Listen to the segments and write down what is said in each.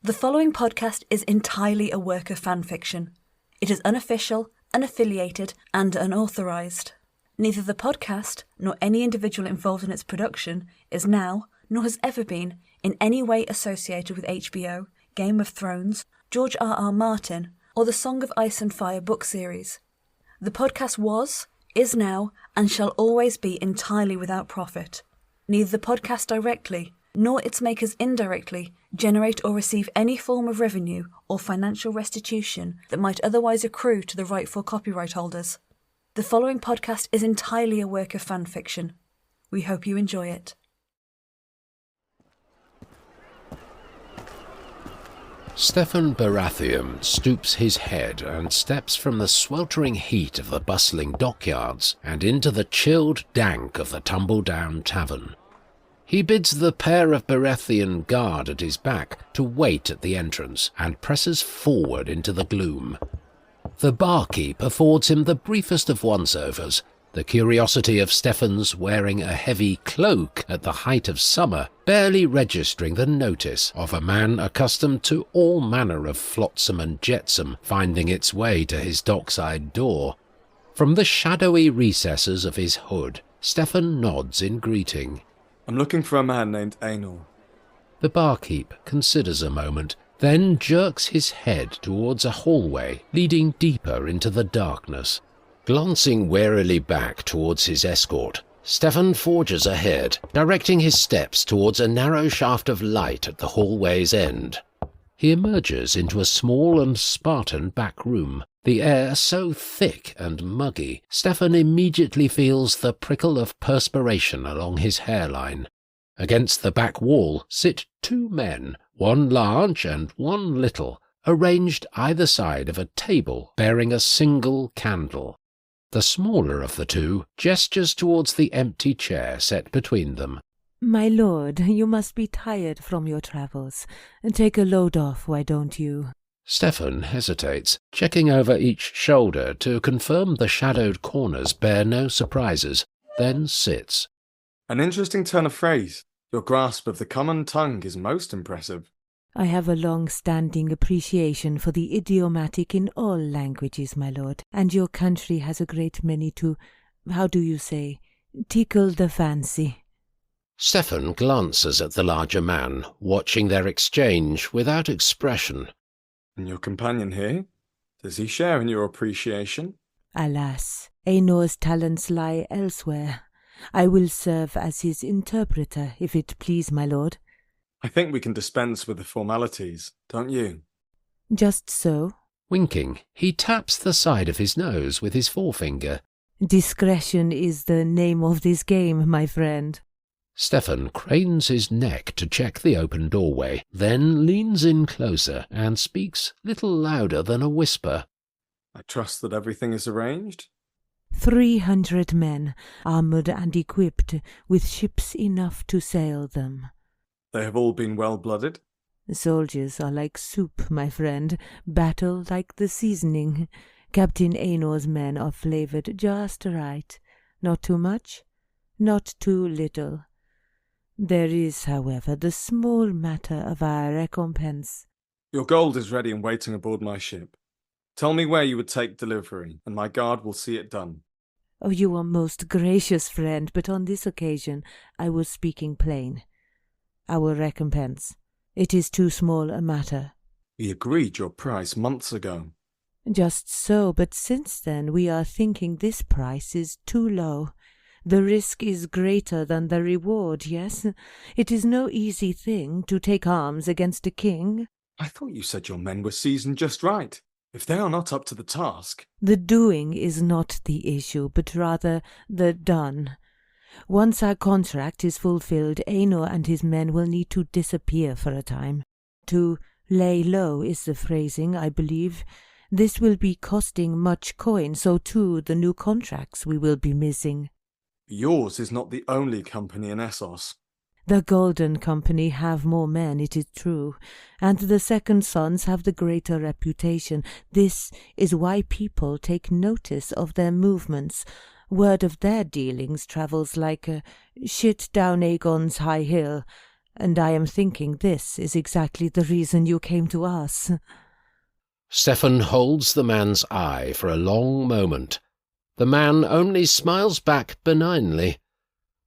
The following podcast is entirely a work of fan fiction. It is unofficial, unaffiliated, and unauthorised. Neither the podcast nor any individual involved in its production is now, nor has ever been, in any way associated with HBO, Game of Thrones, George R.R. Martin, or the Song of Ice and Fire book series. The podcast was, is now, and shall always be entirely without profit. Neither the podcast directly, nor its makers indirectly, generate or receive any form of revenue or financial restitution that might otherwise accrue to the rightful copyright holders. The following podcast is entirely a work of fan fiction. We hope you enjoy it. Stefan Baratheon stoops his head and steps from the sweltering heat of the bustling dockyards and into the chilled dank of the tumble-down tavern. He bids the pair of Baratheon guard at his back to wait at the entrance and presses forward into the gloom. The barkeep affords him the briefest of once-overs, the curiosity of Stefan's wearing a heavy cloak at the height of summer, barely registering the notice of a man accustomed to all manner of flotsam and jetsam finding its way to his dockside door. From the shadowy recesses of his hood, Stefan nods in greeting. I'm looking for a man named Andall. The barkeep considers a moment, then jerks his head towards a hallway leading deeper into the darkness. Glancing warily back towards his escort, Stefan forges ahead, directing his steps towards a narrow shaft of light at the hallway's end. He emerges into a small and Spartan back room, the air so thick and muggy, Stefan immediately feels the prickle of perspiration along his hairline. Against the back wall sit two men, one large and one little, arranged either side of a table bearing a single candle. The smaller of the two gestures towards the empty chair set between them. My lord, you must be tired from your travels. Take a load off, why don't you? Stefan hesitates, checking over each shoulder to confirm the shadowed corners bear no surprises, then sits. An interesting turn of phrase. Your grasp of the common tongue is most impressive. I have a long-standing appreciation for the idiomatic in all languages, my lord, and your country has a great many to, how do you say, tickle the fancy. Stefan glances at the larger man, watching their exchange without expression. And your companion here? Does he share in your appreciation? Alas, Aenor's talents lie elsewhere. I will serve as his interpreter, if it please my lord. I think we can dispense with the formalities, don't you? Just so. Winking, he taps the side of his nose with his forefinger. Discretion is the name of this game, my friend. Stefan cranes his neck to check the open doorway, then leans in closer and speaks little louder than a whisper. I trust that everything is arranged? 300 men, armoured and equipped, with ships enough to sail them. They have all been well-blooded? Soldiers are like soup, my friend, battle like the seasoning. Captain Aenor's men are flavoured just right. Not too much, not too little. There is, however, the small matter of our recompense. Your gold is ready and waiting aboard my ship. Tell me where you would take delivery, and my guard will see it done. Oh, you are most gracious, friend, but on this occasion I was speaking plain. Our recompense. It is too small a matter. We agreed your price months ago. Just so, but since then we are thinking this price is too low. The risk is greater than the reward, yes? It is no easy thing to take arms against a king. I thought you said your men were seasoned just right. If they are not up to the task... The doing is not the issue, but rather the done. Once our contract is fulfilled, Aenor and his men will need to disappear for a time. To lay low is the phrasing, I believe. This will be costing much coin, so too the new contracts we will be missing. Yours is not the only company in Essos. The Golden Company have more men, it is true, and the Second Sons have the greater reputation. This is why people take notice of their movements. Word of their dealings travels like a shit down Aegon's high hill, and I am thinking this is exactly the reason you came to us. Stefan holds the man's eye for a long moment. The man only smiles back benignly.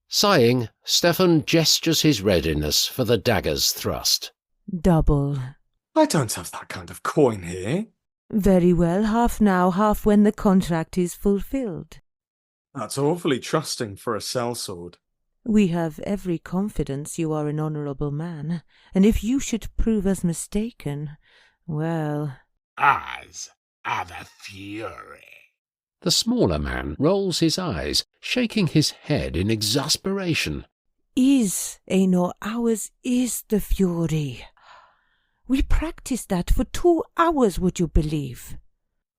Sighing, Stefan gestures his readiness for the dagger's thrust. Double. I don't have that kind of coin here. Very well, half now, half when the contract is fulfilled. That's awfully trusting for a sellsword. We have every confidence you are an honourable man, and if you should prove us mistaken, well... Eyes are the fury. The smaller man rolls his eyes, shaking his head in exasperation. Aenor, ours is the fury. We practiced that for 2 hours, would you believe?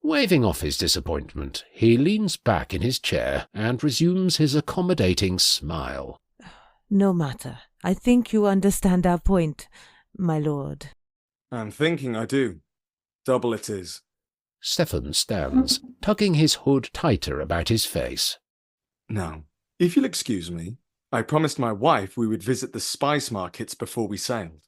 Waving off his disappointment, he leans back in his chair and resumes his accommodating smile. No matter. I think you understand our point, my lord. I'm thinking I do. Double it is. Stefan stands, tugging his hood tighter about his face. Now, if you'll excuse me, I promised my wife we would visit the spice markets before we sailed.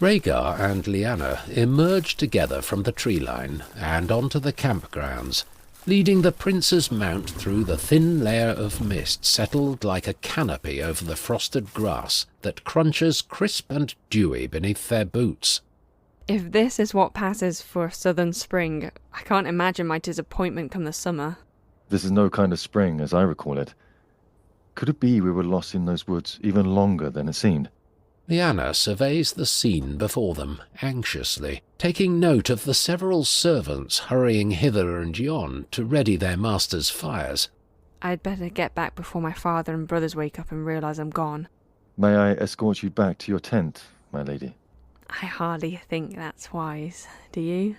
Rhaegar and Lyanna emerge together from the tree line and onto the campgrounds, leading the prince's mount through the thin layer of mist settled like a canopy over the frosted grass that crunches crisp and dewy beneath their boots. If this is what passes for a southern spring, I can't imagine my disappointment come the summer. This is no kind of spring, as I recall it. Could it be we were lost in those woods even longer than it seemed? Lyanna surveys the scene before them anxiously, taking note of the several servants hurrying hither and yon to ready their masters' fires. I'd better get back before my father and brothers wake up and realise I'm gone. May I escort you back to your tent, my lady? I hardly think that's wise, do you?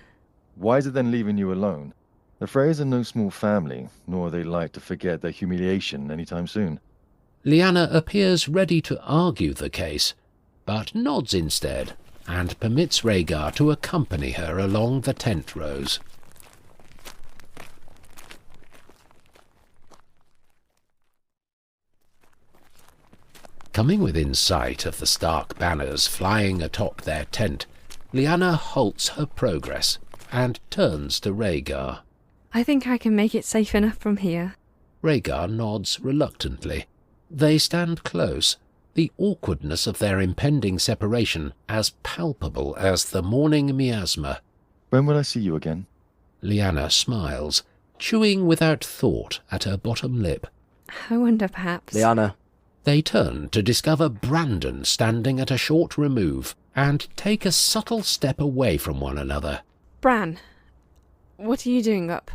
Wiser than leaving you alone. The Freys are no small family, nor are they like to forget their humiliation any time soon. Lyanna appears ready to argue the case, but nods instead, and permits Rhaegar to accompany her along the tent rows. Coming within sight of the stark banners flying atop their tent, Lyanna halts her progress and turns to Rhaegar. I think I can make it safe enough from here. Rhaegar nods reluctantly. They stand close, the awkwardness of their impending separation as palpable as the morning miasma. When will I see you again? Lyanna smiles, chewing without thought at her bottom lip. I wonder perhaps... Lyanna. They turn to discover Brandon standing at a short remove, and take a subtle step away from one another. Bran, what are you doing up?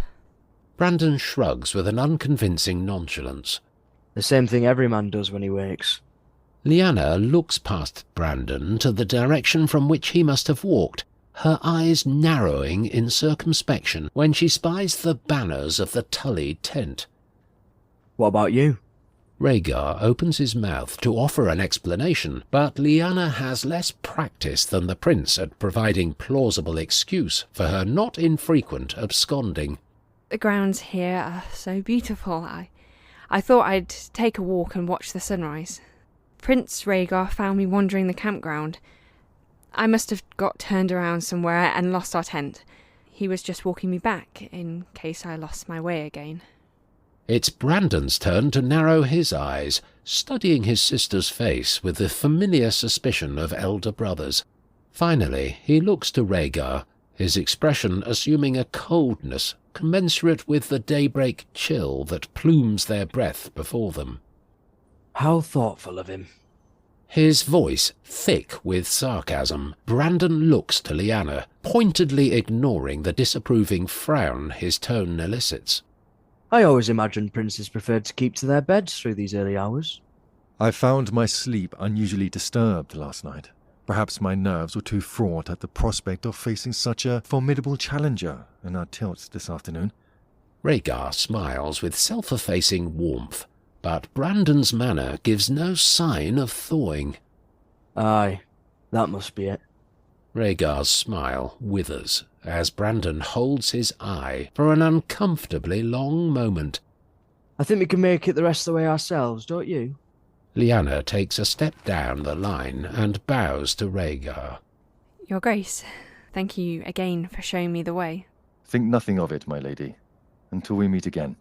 Brandon shrugs with an unconvincing nonchalance. The same thing every man does when he wakes. Lyanna looks past Brandon to the direction from which he must have walked, her eyes narrowing in circumspection when she spies the banners of the Tully tent. What about you? Rhaegar opens his mouth to offer an explanation, but Lyanna has less practice than the prince at providing plausible excuse for her not infrequent absconding. The grounds here are so beautiful. I thought I'd take a walk and watch the sunrise. Prince Rhaegar found me wandering the campground. I must have got turned around somewhere and lost our tent. He was just walking me back, in case I lost my way again. It's Brandon's turn to narrow his eyes, studying his sister's face with the familiar suspicion of elder brothers. Finally, he looks to Rhaegar, his expression assuming a coldness commensurate with the daybreak chill that plumes their breath before them. How thoughtful of him. His voice thick with sarcasm, Brandon looks to Lyanna, pointedly ignoring the disapproving frown his tone elicits. I always imagined princes preferred to keep to their beds through these early hours. I found my sleep unusually disturbed last night. Perhaps my nerves were too fraught at the prospect of facing such a formidable challenger in our tilts this afternoon. Rhaegar smiles with self-effacing warmth, but Brandon's manner gives no sign of thawing. Aye, that must be it. Rhaegar's smile withers as Brandon holds his eye for an uncomfortably long moment. I think we can make it the rest of the way ourselves, don't you? Lyanna takes a step down the line and bows to Rhaegar. Your Grace, thank you again for showing me the way. Think nothing of it, my lady, until we meet again.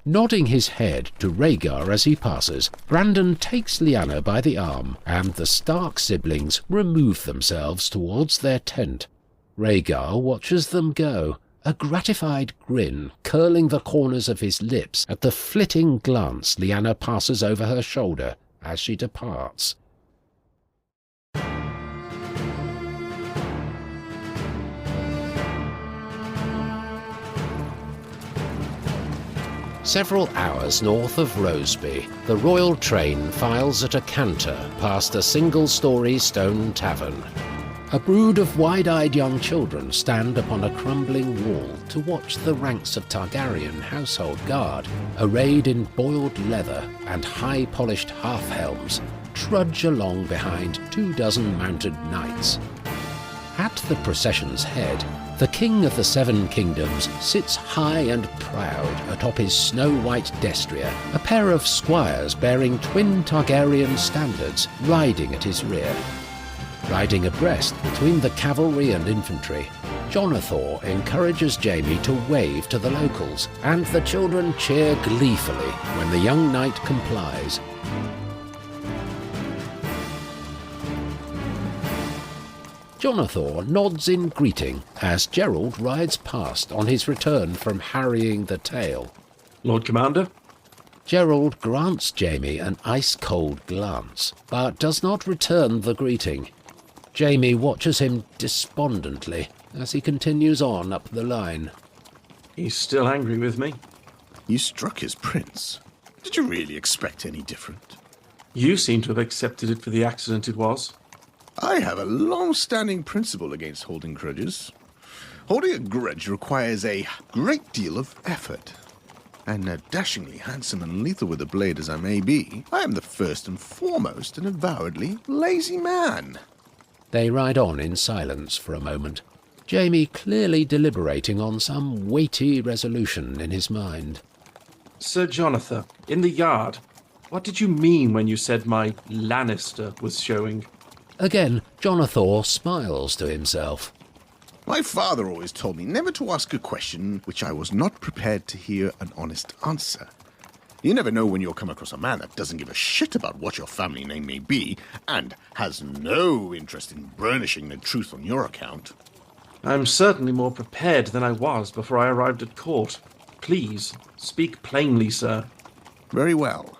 Nodding his head to Rhaegar as he passes, Brandon takes Lyanna by the arm, and the Stark siblings remove themselves towards their tent. Rhaegar watches them go, a gratified grin curling the corners of his lips at the flitting glance Lyanna passes over her shoulder as she departs. Several hours north of Roseby, the royal train files at a canter past a single-storey stone tavern. A brood of wide-eyed young children stand upon a crumbling wall to watch the ranks of Targaryen household guard, arrayed in boiled leather and high-polished half-helms, trudge along behind 24 mounted knights. At the procession's head, the King of the Seven Kingdoms sits high and proud atop his snow-white destrier, a pair of squires bearing twin Targaryen standards riding at his rear. Riding abreast between the cavalry and infantry, Jonothor encourages Jaime to wave to the locals, and the children cheer gleefully when the young knight complies. Jonothor nods in greeting as Gerold rides past on his return from harrying the tale. Lord Commander? Gerold grants Jaime an ice-cold glance, but does not return the greeting. Jaime watches him despondently as he continues on up the line. He's still angry with me. You struck his prince. Did you really expect any different? You seem to have accepted it for the accident it was. I have a long-standing principle against holding grudges. Holding a grudge requires a great deal of effort. And dashingly handsome and lethal with a blade as I may be, I am the first and foremost an avowedly lazy man. They ride on in silence for a moment, Jaime clearly deliberating on some weighty resolution in his mind. Sir Jonothor, in the yard, what did you mean when you said my Lannister was showing? Again, Jonothor smiles to himself. My father always told me never to ask a question which I was not prepared to hear an honest answer. You never know when you'll come across a man that doesn't give a shit about what your family name may be, and has no interest in burnishing the truth on your account. I'm certainly more prepared than I was before I arrived at court. Please, speak plainly, sir. Very well.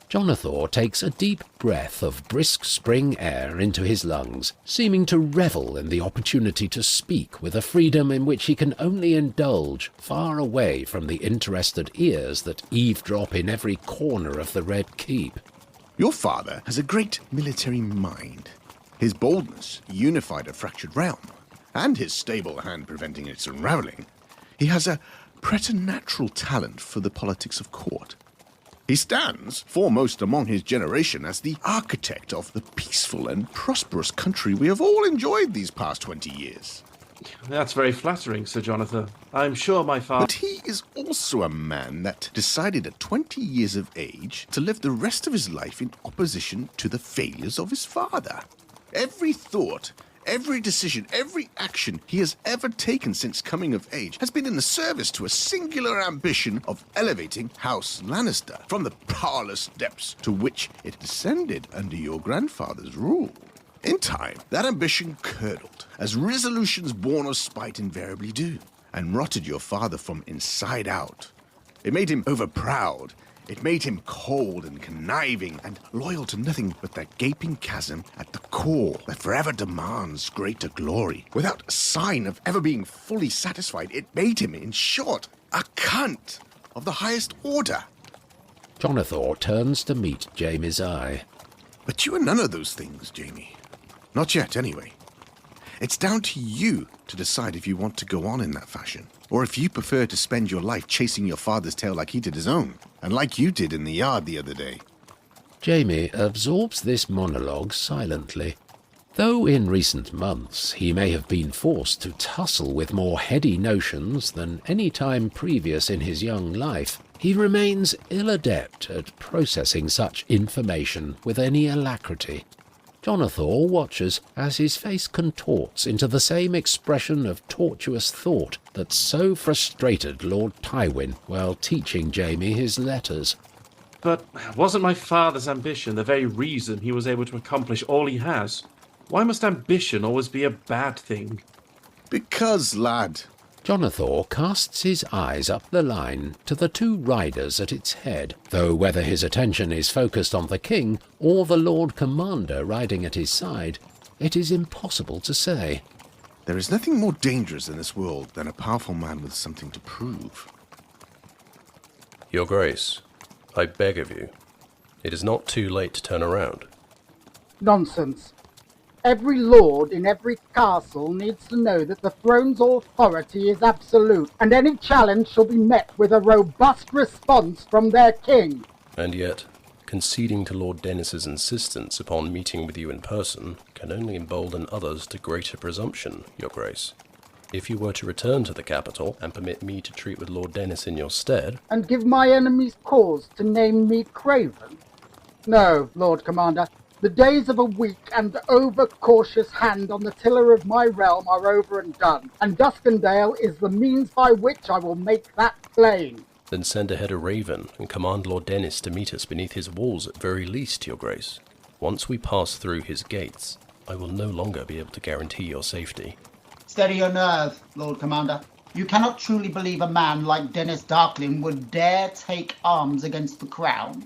Jonothor takes a deep breath of brisk spring air into his lungs, seeming to revel in the opportunity to speak with a freedom in which he can only indulge far away from the interested ears that eavesdrop in every corner of the Red Keep. Your father has a great military mind. His boldness unified a fractured realm, and his stable hand preventing its unraveling. He has a preternatural talent for the politics of court. He stands foremost among his generation as the architect of the peaceful and prosperous country we have all enjoyed these past 20 years. That's very flattering, Sir Jonothor. I'm sure my father... But he is also a man that decided at 20 years of age to live the rest of his life in opposition to the failures of his father. Every thought, every decision, every action he has ever taken since coming of age has been in the service to a singular ambition of elevating House Lannister from the parlous depths to which it descended under your grandfather's rule. In time, that ambition curdled, as resolutions born of spite invariably do, and rotted your father from inside out. It made him overproud, It made him cold and conniving and loyal to nothing but that gaping chasm at the core that forever demands greater glory, without a sign of ever being fully satisfied. It made him, in short, a cunt of the highest order. Jonothor turns to meet Jaime's eye. But you are none of those things, Jaime. Not yet, anyway. It's down to you to decide if you want to go on in that fashion, or if you prefer to spend your life chasing your father's tail like he did his own, and like you did in the yard the other day. Jaime absorbs this monologue silently. Though in recent months he may have been forced to tussle with more heady notions than any time previous in his young life, he remains ill-adept at processing such information with any alacrity. Jonothor watches as his face contorts into the same expression of tortuous thought that so frustrated Lord Tywin while teaching Jaime his letters. But wasn't my father's ambition the very reason he was able to accomplish all he has? Why must ambition always be a bad thing? Because, lad. Jonothor casts his eyes up the line to the two riders at its head, though whether his attention is focused on the king or the Lord Commander riding at his side, it is impossible to say. There is nothing more dangerous in this world than a powerful man with something to prove. Your Grace, I beg of you, it is not too late to turn around. Nonsense. Every lord in every castle needs to know that the throne's authority is absolute, and any challenge shall be met with a robust response from their king. And yet, conceding to Lord Dennis's insistence upon meeting with you in person can only embolden others to greater presumption, Your Grace. If you were to return to the capital and permit me to treat with Lord Dennis in your stead... And give my enemies cause to name me craven? No, Lord Commander. The days of a weak and over-cautious hand on the tiller of my realm are over and done, and Duskendale is the means by which I will make that plain. Then send ahead a raven and command Lord Dennis to meet us beneath his walls at very least, Your Grace. Once we pass through his gates, I will no longer be able to guarantee your safety. Steady your nerve, Lord Commander. You cannot truly believe a man like Dennis Darkling would dare take arms against the crown.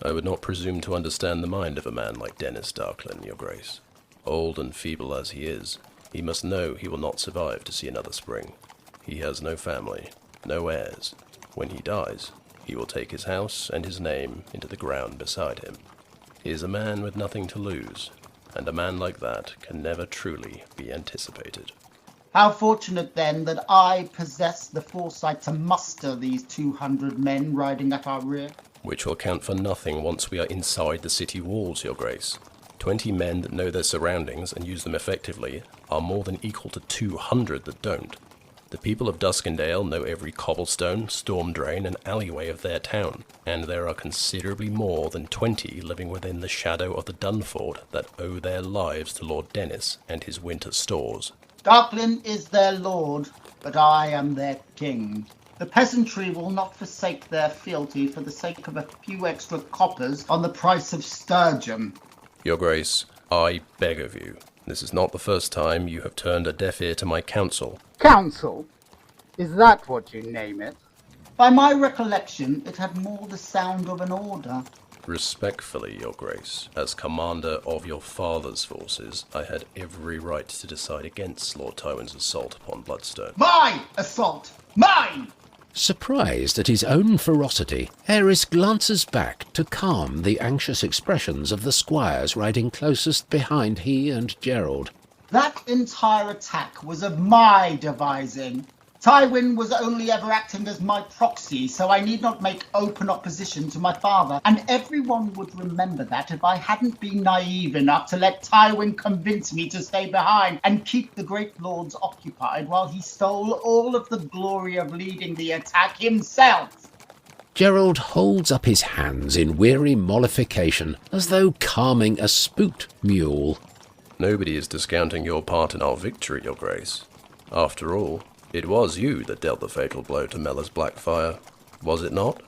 I would not presume to understand the mind of a man like Dennis Darkling, Your Grace. Old and feeble as he is, he must know he will not survive to see another spring. He has no family, no heirs. When he dies, he will take his house and his name into the ground beside him. He is a man with nothing to lose, and a man like that can never truly be anticipated. How fortunate, then, that I possess the foresight to muster these 200 men riding at our rear. Which will count for nothing once we are inside the city walls, Your Grace. 20 men that know their surroundings and use them effectively are more than equal to 200 that don't. The people of Duskendale know every cobblestone, storm drain, and alleyway of their town, and there are considerably more than 20 living within the shadow of the Dunford that owe their lives to Lord Dennis and his winter stores. Darkling is their lord, but I am their king. The peasantry will not forsake their fealty for the sake of a few extra coppers on the price of sturgeon. Your Grace, I beg of you. This is not the first time you have turned a deaf ear to my counsel. Counsel? Is that what you name it? By my recollection, it had more the sound of an order. Respectfully, Your Grace, as commander of your father's forces, I had every right to decide against Lord Tywin's assault upon Bloodstone. My assault! Mine! Surprised at his own ferocity, Aerys glances back to calm the anxious expressions of the squires riding closest behind he and Gerold. That entire attack was of my devising. Tywin was only ever acting as my proxy, so I need not make open opposition to my father. And everyone would remember that if I hadn't been naive enough to let Tywin convince me to stay behind and keep the great lords occupied while he stole all of the glory of leading the attack himself. Gerold holds up his hands in weary mollification, as though calming a spooked mule. Nobody is discounting your part in our victory, Your Grace. After all, it was you that dealt the fatal blow to Mella's Blackfire, was it not?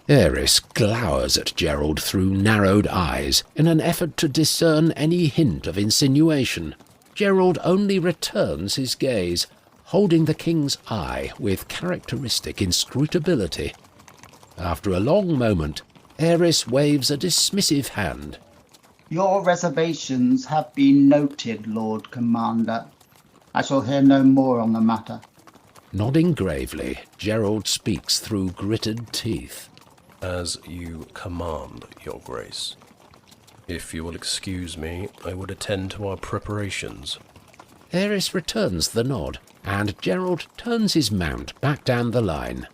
Aerys glowers at Gerold through narrowed eyes in an effort to discern any hint of insinuation. Gerold only returns his gaze, holding the king's eye with characteristic inscrutability. After a long moment, Aerys waves a dismissive hand. Your reservations have been noted, Lord Commander. I shall hear no more on the matter. Nodding gravely, Gerold speaks through gritted teeth. As you command, Your Grace. If you will excuse me, I would attend to our preparations. Aerys returns the nod, and Gerold turns his mount back down the line.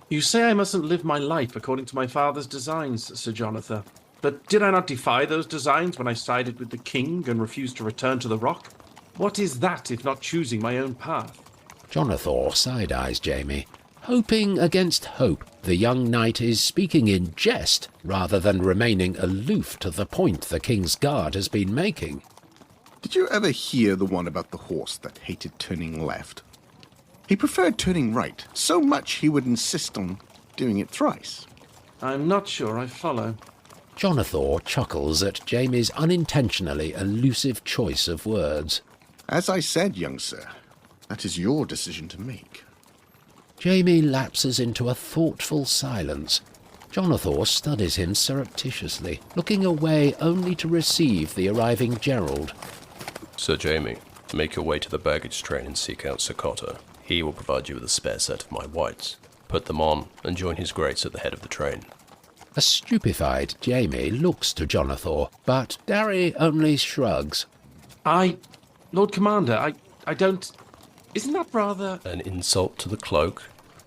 You say I mustn't live my life according to my father's designs, Sir Jonothor. But did I not defy those designs when I sided with the king and refused to return to the Rock? What is that if not choosing my own path? Jonothor side-eyes Jaime, hoping against hope the young knight is speaking in jest rather than remaining aloof to the point the King's Guard has been making. Did you ever hear the one about the horse that hated turning left? He preferred turning right, so much he would insist on doing it thrice. I'm not sure I follow. Jonothor chuckles at Jaime's unintentionally elusive choice of words. As I said, young sir, that is your decision to make. Jaime lapses into a thoughtful silence. Jonothor studies him surreptitiously, looking away only to receive the arriving Gerold. Sir Jaime, make your way to the baggage train and seek out Sir Cotter. He will provide you with a spare set of my whites. Put them on and join his grace at the head of the train. A stupefied Jaime looks to Jonothor, but Darry only shrugs. Lord Commander, I don't... Isn't that rather... An insult to the cloak?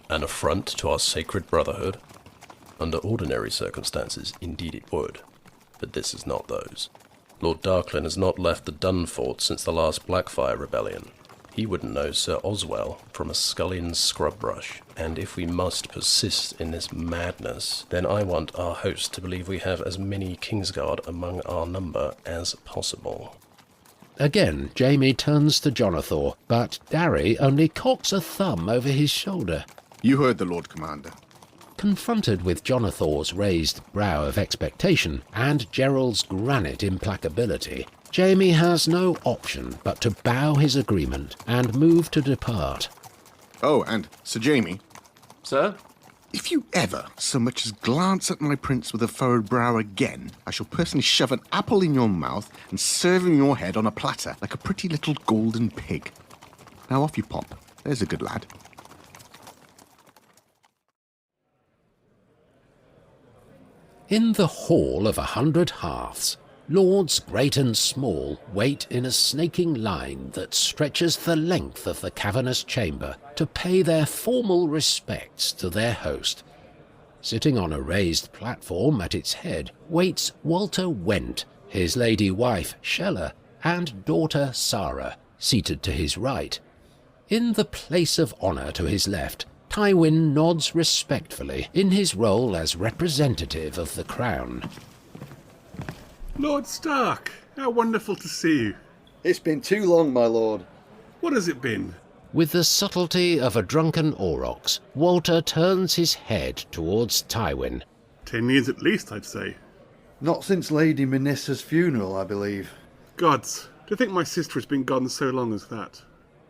An affront to our sacred brotherhood? Under ordinary circumstances, indeed it would. But this is not those. Lord Darklyn has not left the Dunfort since the last Blackfire rebellion. He wouldn't know Sir Oswell from a scullion's scrub brush, and if we must persist in this madness, then I want our host to believe we have as many Kingsguard among our number as possible. Again, Jaime turns to Jonothor, but Darry only cocks a thumb over his shoulder. You heard the Lord Commander. Confronted with Jonothor's raised brow of expectation and Gerold's granite implacability, Jaime has no option but to bow his agreement and move to depart. Oh, and Sir Jaime. Sir? If you ever so much as glance at my prince with a furrowed brow again, I shall personally shove an apple in your mouth and serve him your head on a platter like a pretty little golden pig. Now off you pop. There's a good lad. In the Hall of 100 Hearths, lords great and small wait in a snaking line that stretches the length of the cavernous chamber to pay their formal respects to their host. Sitting on a raised platform at its head waits Walter Went, his lady wife Shella, and daughter Sarah, seated to his right. In the place of honour to his left, Tywin nods respectfully in his role as representative of the crown. Lord Stark, how wonderful to see you. It's been too long, my lord. What has it been? With the subtlety of a drunken aurochs, Walter turns his head towards Tywin. 10 years at least, I'd say. Not since Lady Minissa's funeral, I believe. Gods, to think my sister has been gone so long as that.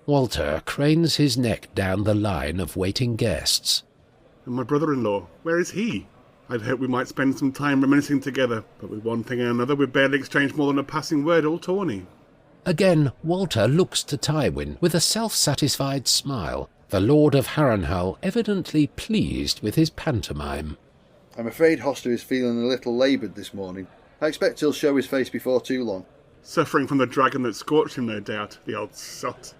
Walter cranes his neck down the line of waiting guests. And my brother-in-law, where is he? I'd hoped we might spend some time reminiscing together, but with one thing and another we've barely exchanged more than a passing word all tawny. Again, Walter looks to Tywin with a self-satisfied smile, the Lord of Harrenhal evidently pleased with his pantomime. I'm afraid Hoster is feeling a little laboured this morning. I expect he'll show his face before too long. Suffering from the dragon that scorched him, no doubt, the old sot.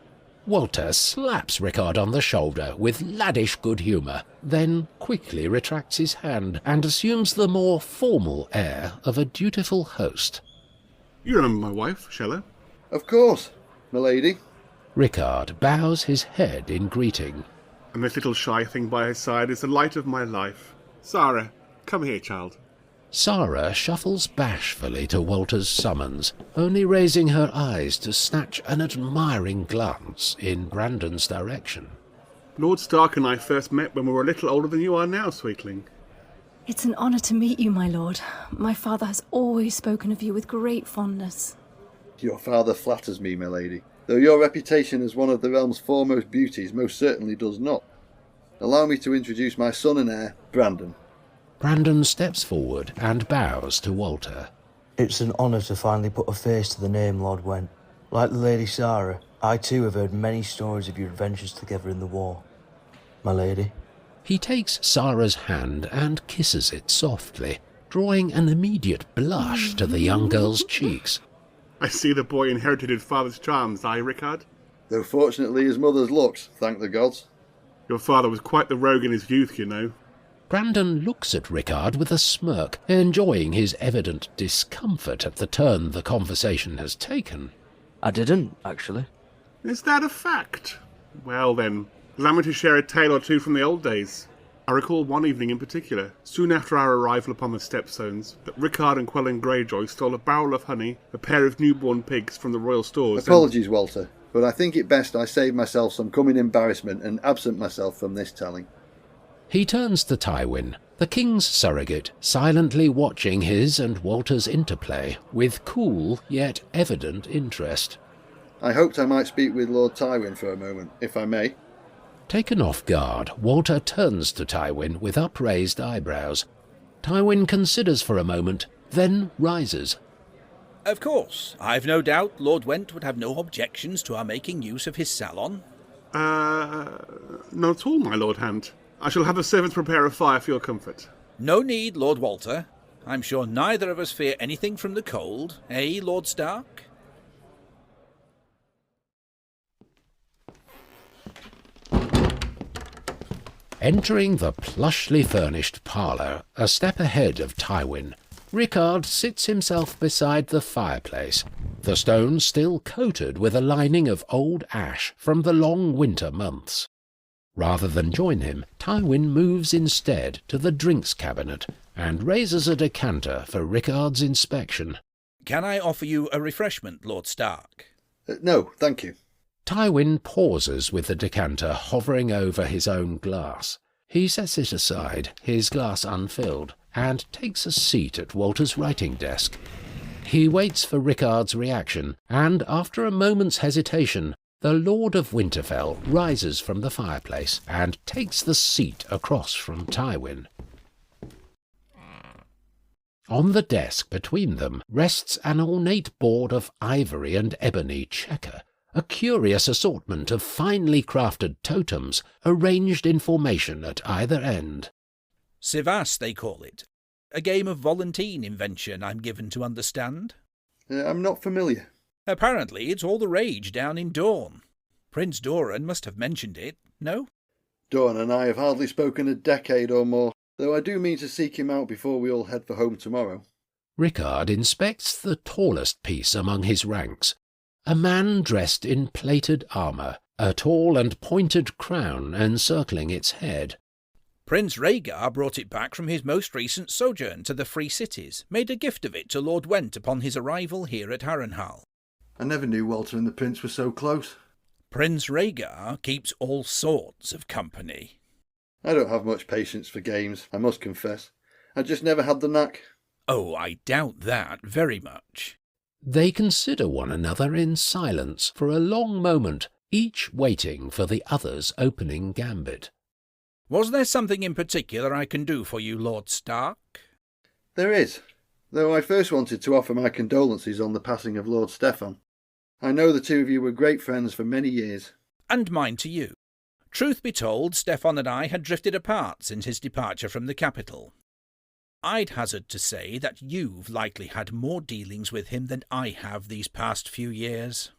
Walter slaps Rickard on the shoulder with laddish good humour, then quickly retracts his hand and assumes the more formal air of a dutiful host. You remember my wife, Shella? Of course, milady. Rickard bows his head in greeting. And this little shy thing by his side is the light of my life. Sarah, come here, child. Sarah shuffles bashfully to Walter's summons, only raising her eyes to snatch an admiring glance in Brandon's direction. Lord Stark and I first met when we were a little older than you are now, sweetling. It's an honour to meet you, my lord. My father has always spoken of you with great fondness. Your father flatters me, milady, though your reputation as one of the realm's foremost beauties most certainly does not. Allow me to introduce my son and heir, Brandon. Brandon steps forward and bows to Walter. It's an honour to finally put a face to the name, Lord Went. Like the Lady Sarah, I too have heard many stories of your adventures together in the war. My lady. He takes Sarah's hand and kisses it softly, drawing an immediate blush to the young girl's cheeks. I see the boy inherited his father's charms, Ricard? Though fortunately his mother's looks, thank the gods. Your father was quite the rogue in his youth, you know. Brandon looks at Ricard with a smirk, enjoying his evident discomfort at the turn the conversation has taken. I didn't, actually. Is that a fact? Well then, allow me to share a tale or two from the old days. I recall one evening in particular, soon after our arrival upon the Stepstones, that Ricard and Quelyn Greyjoy stole a barrel of honey, a pair of newborn pigs from the royal stores. Apologies, Walter, but I think it best I save myself some coming embarrassment and absent myself from this telling. He turns to Tywin, the king's surrogate, silently watching his and Walter's interplay with cool yet evident interest. I hoped I might speak with Lord Tywin for a moment, if I may. Taken off guard, Walter turns to Tywin with upraised eyebrows. Tywin considers for a moment, then rises. Of course. I've no doubt Lord Went would have no objections to our making use of his salon. Not at all, my Lord Hand. I shall have the servants prepare a fire for your comfort. No need, Lord Walter. I'm sure neither of us fear anything from the cold, eh, Lord Stark? Entering the plushly furnished parlour, a step ahead of Tywin, Ricard sits himself beside the fireplace, the stone still coated with a lining of old ash from the long winter months. Rather than join him, Tywin moves instead to the drinks cabinet and raises a decanter for Ricard's inspection. Can I offer you a refreshment, Lord Stark? No, thank you. Tywin pauses with the decanter hovering over his own glass. He sets it aside, his glass unfilled, and takes a seat at Walter's writing desk. He waits for Ricard's reaction, and after a moment's hesitation, the Lord of Winterfell rises from the fireplace and takes the seat across from Tywin. On the desk between them rests an ornate board of ivory and ebony chequer, a curious assortment of finely crafted totems arranged in formation at either end. Sivas, they call it. A game of Volantene invention, I'm given to understand. I'm not familiar. Apparently it's all the rage down in Dorne. Prince Doran must have mentioned it, no? Dorne and I have hardly spoken a decade or more, though I do mean to seek him out before we all head for home tomorrow. Ricard inspects the tallest piece among his ranks, a man dressed in plated armour, a tall and pointed crown encircling its head. Prince Rhaegar brought it back from his most recent sojourn to the Free Cities, made a gift of it to Lord Went upon his arrival here at Harrenhal. I never knew Walter and the Prince were so close. Prince Rhaegar keeps all sorts of company. I don't have much patience for games, I must confess. I just never had the knack. Oh, I doubt that very much. They consider one another in silence for a long moment, each waiting for the other's opening gambit. Was there something in particular I can do for you, Lord Stark? There is, though I first wanted to offer my condolences on the passing of Lord Steffon. I know the two of you were great friends for many years. And mine to you. Truth be told, Steffon and I had drifted apart since his departure from the capital. I'd hazard to say that you've likely had more dealings with him than I have these past few years.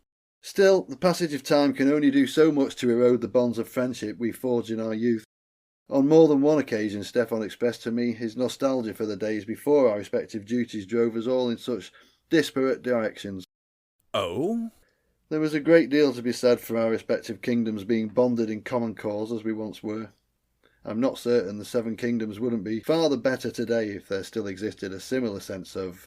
Still, the passage of time can only do so much to erode the bonds of friendship we forged in our youth. On more than one occasion, Steffon expressed to me his nostalgia for the days before our respective duties drove us all in such disparate directions. Oh? There was a great deal to be said for our respective kingdoms being bonded in common cause as we once were. I'm not certain the Seven Kingdoms wouldn't be far the better today if there still existed a similar sense of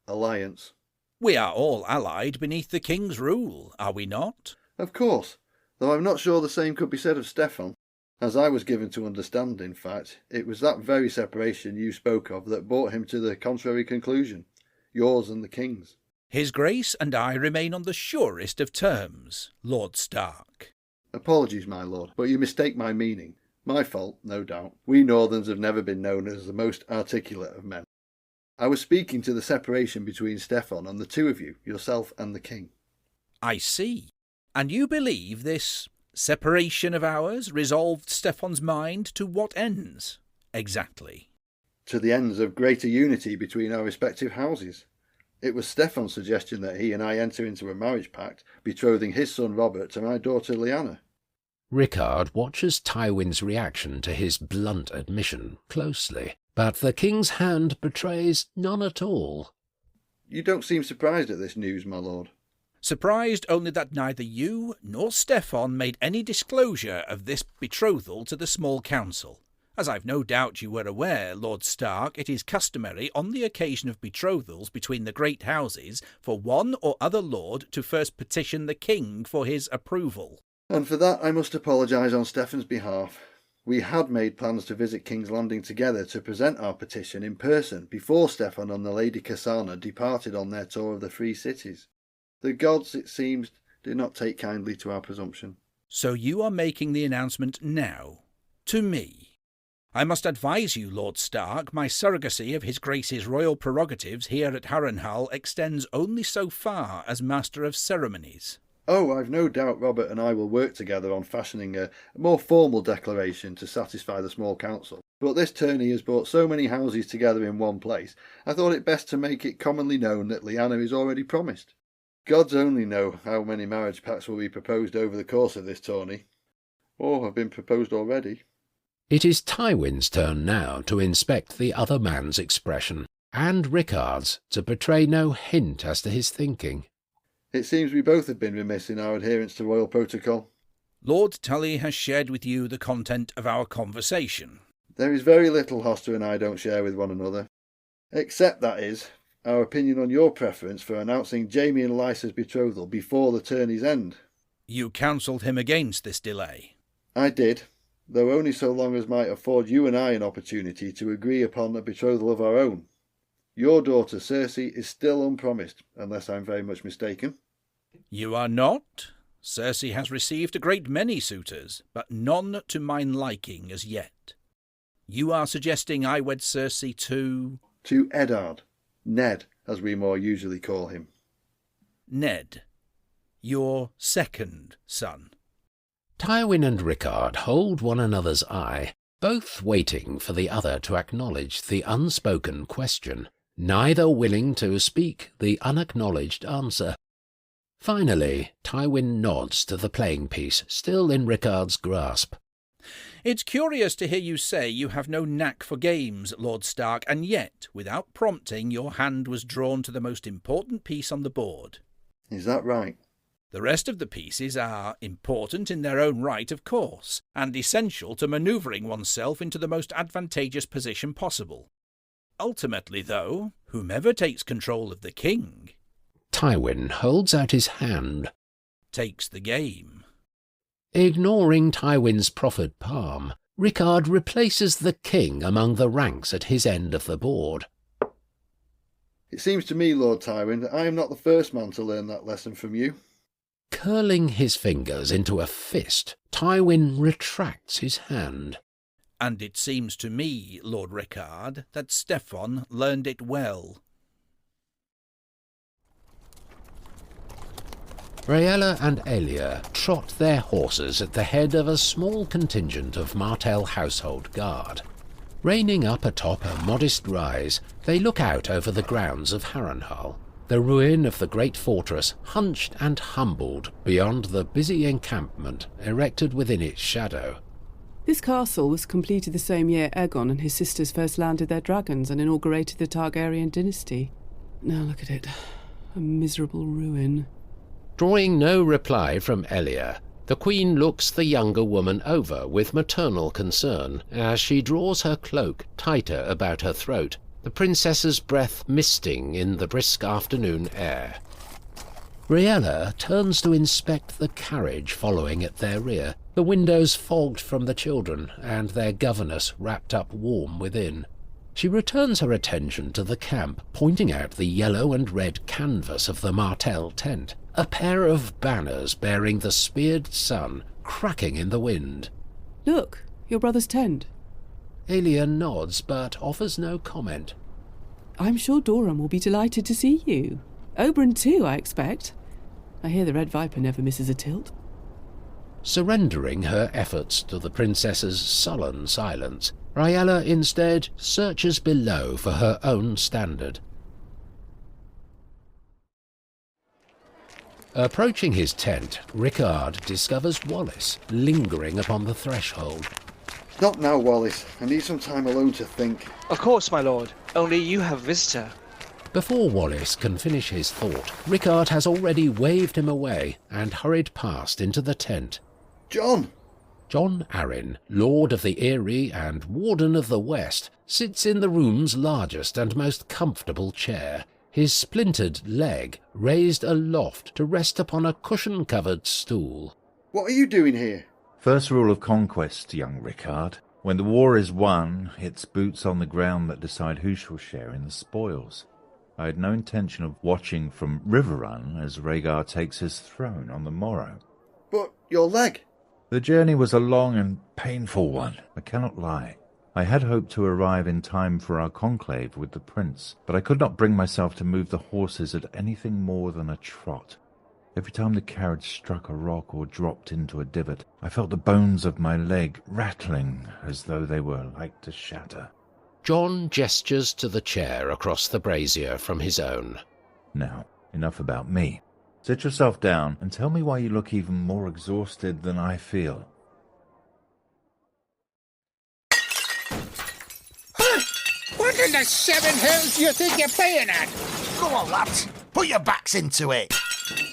alliance. We are all allied beneath the king's rule, are we not? Of course, though I'm not sure the same could be said of Steffon. As I was given to understand, in fact, it was that very separation you spoke of that brought him to the contrary conclusion, yours and the king's. His Grace and I remain on the surest of terms, Lord Stark. Apologies, my lord, but you mistake my meaning. My fault, no doubt. We Northerns have never been known as the most articulate of men. I was speaking to the separation between Steffon and the two of you, yourself and the king. I see. And you believe this separation of ours resolved Steffon's mind to what ends, exactly? To the ends of greater unity between our respective houses. It was Steffon's suggestion that he and I enter into a marriage pact, betrothing his son Robert to my daughter Lyanna. Rickard watches Tywin's reaction to his blunt admission closely, but the king's hand betrays none at all. You don't seem surprised at this news, my lord. Surprised only that neither you nor Steffon made any disclosure of this betrothal to the small council. As I've no doubt you were aware, Lord Stark, it is customary on the occasion of betrothals between the great houses for one or other lord to first petition the king for his approval. And for that I must apologise on Steffon's behalf. We had made plans to visit King's Landing together to present our petition in person before Steffon and the Lady Cassana departed on their tour of the Free Cities. The gods, it seems, did not take kindly to our presumption. So you are making the announcement now, to me. I must advise you, Lord Stark, my surrogacy of His Grace's royal prerogatives here at Harrenhal extends only so far as Master of Ceremonies. Oh, I've no doubt Robert and I will work together on fashioning a more formal declaration to satisfy the small council. But this tourney has brought so many houses together in one place, I thought it best to make it commonly known that Lyanna is already promised. Gods only know how many marriage pacts will be proposed over the course of this tourney, or have been proposed already. It is Tywin's turn now to inspect the other man's expression, and Rickard's to betray no hint as to his thinking. It seems we both have been remiss in our adherence to royal protocol. Lord Tully has shared with you the content of our conversation. There is very little Hoster and I don't share with one another, except, that is, our opinion on your preference for announcing Jaime and Lysa's betrothal before the tourney's end. You counselled him against this delay. I did, though only so long as might afford you and I an opportunity to agree upon a betrothal of our own. Your daughter Cersei is still unpromised, unless I'm very much mistaken. You are not. Cersei has received a great many suitors, but none to mine liking as yet. You are suggesting I wed Cersei to... To Eddard. Ned, as we more usually call him. Ned. Your second son. Tywin and Rickard hold one another's eye, both waiting for the other to acknowledge the unspoken question, neither willing to speak the unacknowledged answer. Finally, Tywin nods to the playing piece, still in Rickard's grasp. It's curious to hear you say you have no knack for games, Lord Stark, and yet, without prompting, your hand was drawn to the most important piece on the board. Is that right? The rest of the pieces are important in their own right, of course, and essential to manoeuvring oneself into the most advantageous position possible. Ultimately, though, whomever takes control of the king... Tywin holds out his hand. Takes the game. Ignoring Tywin's proffered palm, Rickard replaces the king among the ranks at his end of the board. It seems to me, Lord Tywin, that I am not the first man to learn that lesson from you. Curling his fingers into a fist, Tywin retracts his hand. And it seems to me, Lord Rickard, that Steffon learned it well. Rhaella and Elia trot their horses at the head of a small contingent of Martell household guard. Reining up atop a modest rise, they look out over the grounds of Harrenhal, the ruin of the great fortress hunched and humbled beyond the busy encampment erected within its shadow. This castle was completed the same year Aegon and his sisters first landed their dragons and inaugurated the Targaryen dynasty. Now look at it. A miserable ruin. Drawing no reply from Elia, the Queen looks the younger woman over with maternal concern as she draws her cloak tighter about her throat, the princess's breath misting in the brisk afternoon air. Rhaella turns to inspect the carriage following at their rear, the windows fogged from the children and their governess wrapped up warm within. She returns her attention to the camp, pointing out the yellow and red canvas of the Martell tent, a pair of banners bearing the speared sun cracking in the wind. Look, Your brother's tent? Aelia nods, but offers no comment. I'm sure Durham will be delighted to see you. Oberyn too, I expect. I hear the Red Viper never misses a tilt. Surrendering her efforts to the princess's sullen silence, Rhaella instead searches below for her own standard. Approaching his tent, Rhaegar discovers Wallace lingering upon the threshold. Not now, Wallace. I need some time alone to think. Of course, my lord. Only you have a visitor. Before Wallace can finish his thought, Rhaegar has already waved him away and hurried past into the tent. John! Jon Arryn, Lord of the Eyrie and Warden of the West, sits in the room's largest and most comfortable chair, his splintered leg raised aloft to rest upon a cushion-covered stool. What are you doing here? First rule of conquest, young Rickard. When the war is won, it's boots on the ground that decide who shall share in the spoils. I had no intention of watching from Riverrun as Rhaegar takes his throne on the morrow. But your leg? The journey was a long and painful one, I cannot lie. I had hoped to arrive in time for our conclave with the prince, but I could not bring myself to move the horses at anything more than a trot. Every time the carriage struck a rock or dropped into a divot, I felt the bones of my leg rattling as though they were like to shatter. Jon gestures to the chair across the brazier from his own. Now, enough about me. Sit yourself down and tell me why you look even more exhausted than I feel. What in the seven hells do you think you're playing at? Go on, lads. Put your backs into it.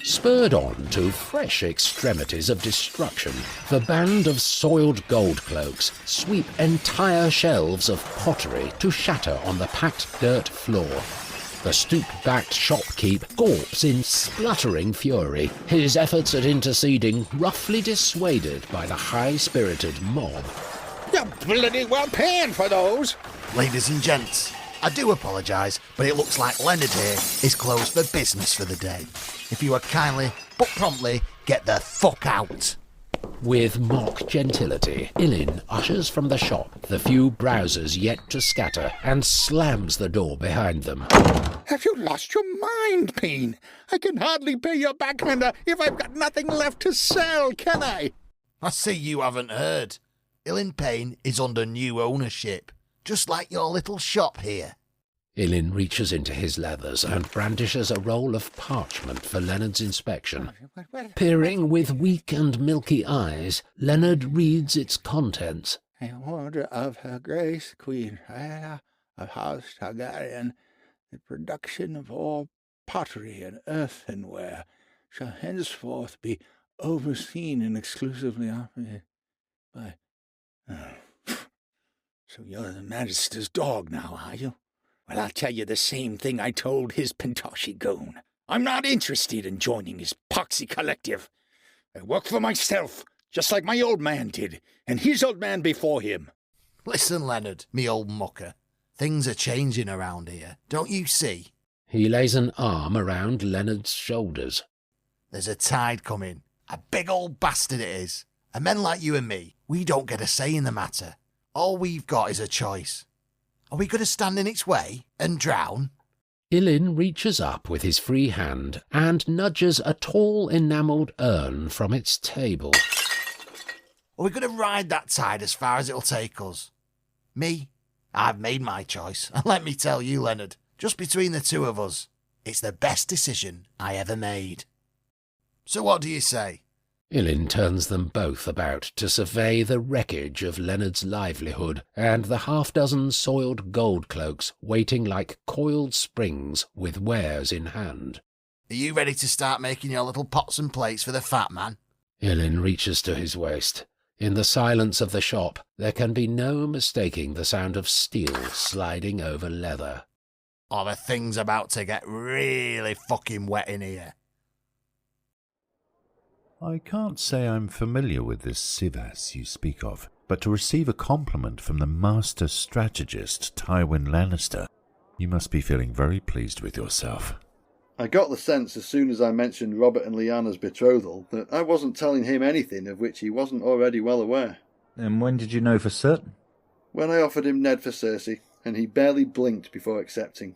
Spurred on to fresh extremities of destruction, the band of soiled gold cloaks sweep entire shelves of pottery to shatter on the packed dirt floor. The stoop-backed shopkeep gawps in spluttering fury, his efforts at interceding roughly dissuaded by the high-spirited mob. You're bloody well paying for those. Ladies and gents, I do apologise, but it looks like Leonard here is closed for business for the day. If you would kindly, but promptly, get the fuck out. With mock gentility, Illyn ushers from the shop the few browsers yet to scatter and slams the door behind them. Have you lost your mind, Payne? I can hardly pay your backhander if I've got nothing left to sell, can I? I see you haven't heard. Illyn Payne is under new ownership, just like your little shop here. Illyn reaches into his leathers and brandishes a roll of parchment for Leonard's inspection. Peering with weak and milky eyes, Leonard reads its contents. In order of Her Grace Queen Rhaella of House Targaryen, the production of all pottery and earthenware shall henceforth be overseen and exclusively operated by... So you're the Magister's dog now, are you? Well, I'll tell you the same thing I told his Pentoshi goon. I'm not interested in joining his poxy collective. I work for myself, just like my old man did, and his old man before him. Listen, Leonard, me old mucker. Things are changing around here, don't you see? He lays an arm around Leonard's shoulders. There's a tide coming. A big old bastard it is. And men like you and me, we don't get a say in the matter. All we've got is a choice. Are we going to stand in its way and drown? Illyn reaches up with his free hand and nudges a tall enamelled urn from its table. Are we going to ride that tide as far as it'll take us? Me? I've made my choice, and let me tell you, Leonard, just between the two of us, it's the best decision I ever made. So what do you say? Illyn turns them both about to survey the wreckage of Leonard's livelihood and the half-dozen soiled gold cloaks waiting like coiled springs with wares in hand. Are you ready to start making your little pots and plates for the fat man? Illyn reaches to his waist. In the silence of the shop, there can be no mistaking the sound of steel sliding over leather. Or the thing's about to get really fucking wet in here. I can't say I'm familiar with this Sivas you speak of, but to receive a compliment from the master strategist Tywin Lannister, you must be feeling very pleased with yourself. I got the sense as soon as I mentioned Robert and Lyanna's betrothal that I wasn't telling him anything of which he wasn't already well aware. And when did you know for certain? When I offered him Ned for Cersei, and he barely blinked before accepting.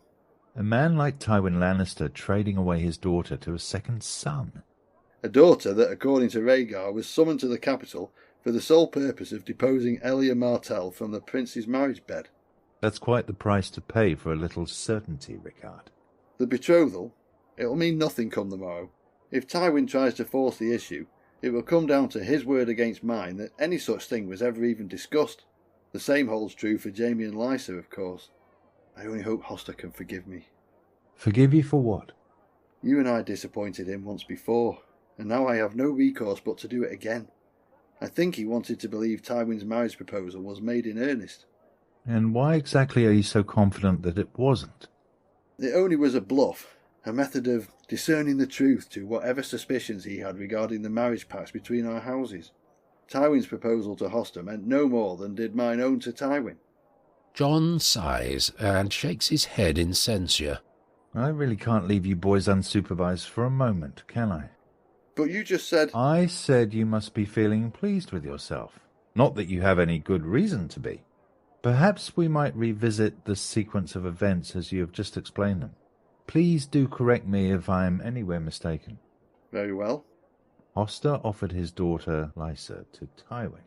A man like Tywin Lannister trading away his daughter to a second son. A daughter that, according to Rhaegar, was summoned to the capital for the sole purpose of deposing Elia Martell from the prince's marriage bed. That's quite the price to pay for a little certainty, Rickard. The betrothal? It'll mean nothing come the morrow. If Tywin tries to force the issue, it will come down to his word against mine that any such thing was ever even discussed. The same holds true for Jaime and Lysa, of course. I only hope Hoster can forgive me. Forgive you for what? You and I disappointed him once before, and now I have no recourse but to do it again. I think he wanted to believe Tywin's marriage proposal was made in earnest. And why exactly are you so confident that it wasn't? It only was a bluff, a method of discerning the truth to whatever suspicions he had regarding the marriage pact between our houses. Tywin's proposal to Hoster meant no more than did mine own to Tywin. John sighs and shakes his head in censure. I really can't leave you boys unsupervised for a moment, can I? But you just said... I said you must be feeling pleased with yourself. Not that you have any good reason to be. Perhaps we might revisit the sequence of events as you have just explained them. Please do correct me if I am anywhere mistaken. Very well. Hoster offered his daughter Lysa to Tywin.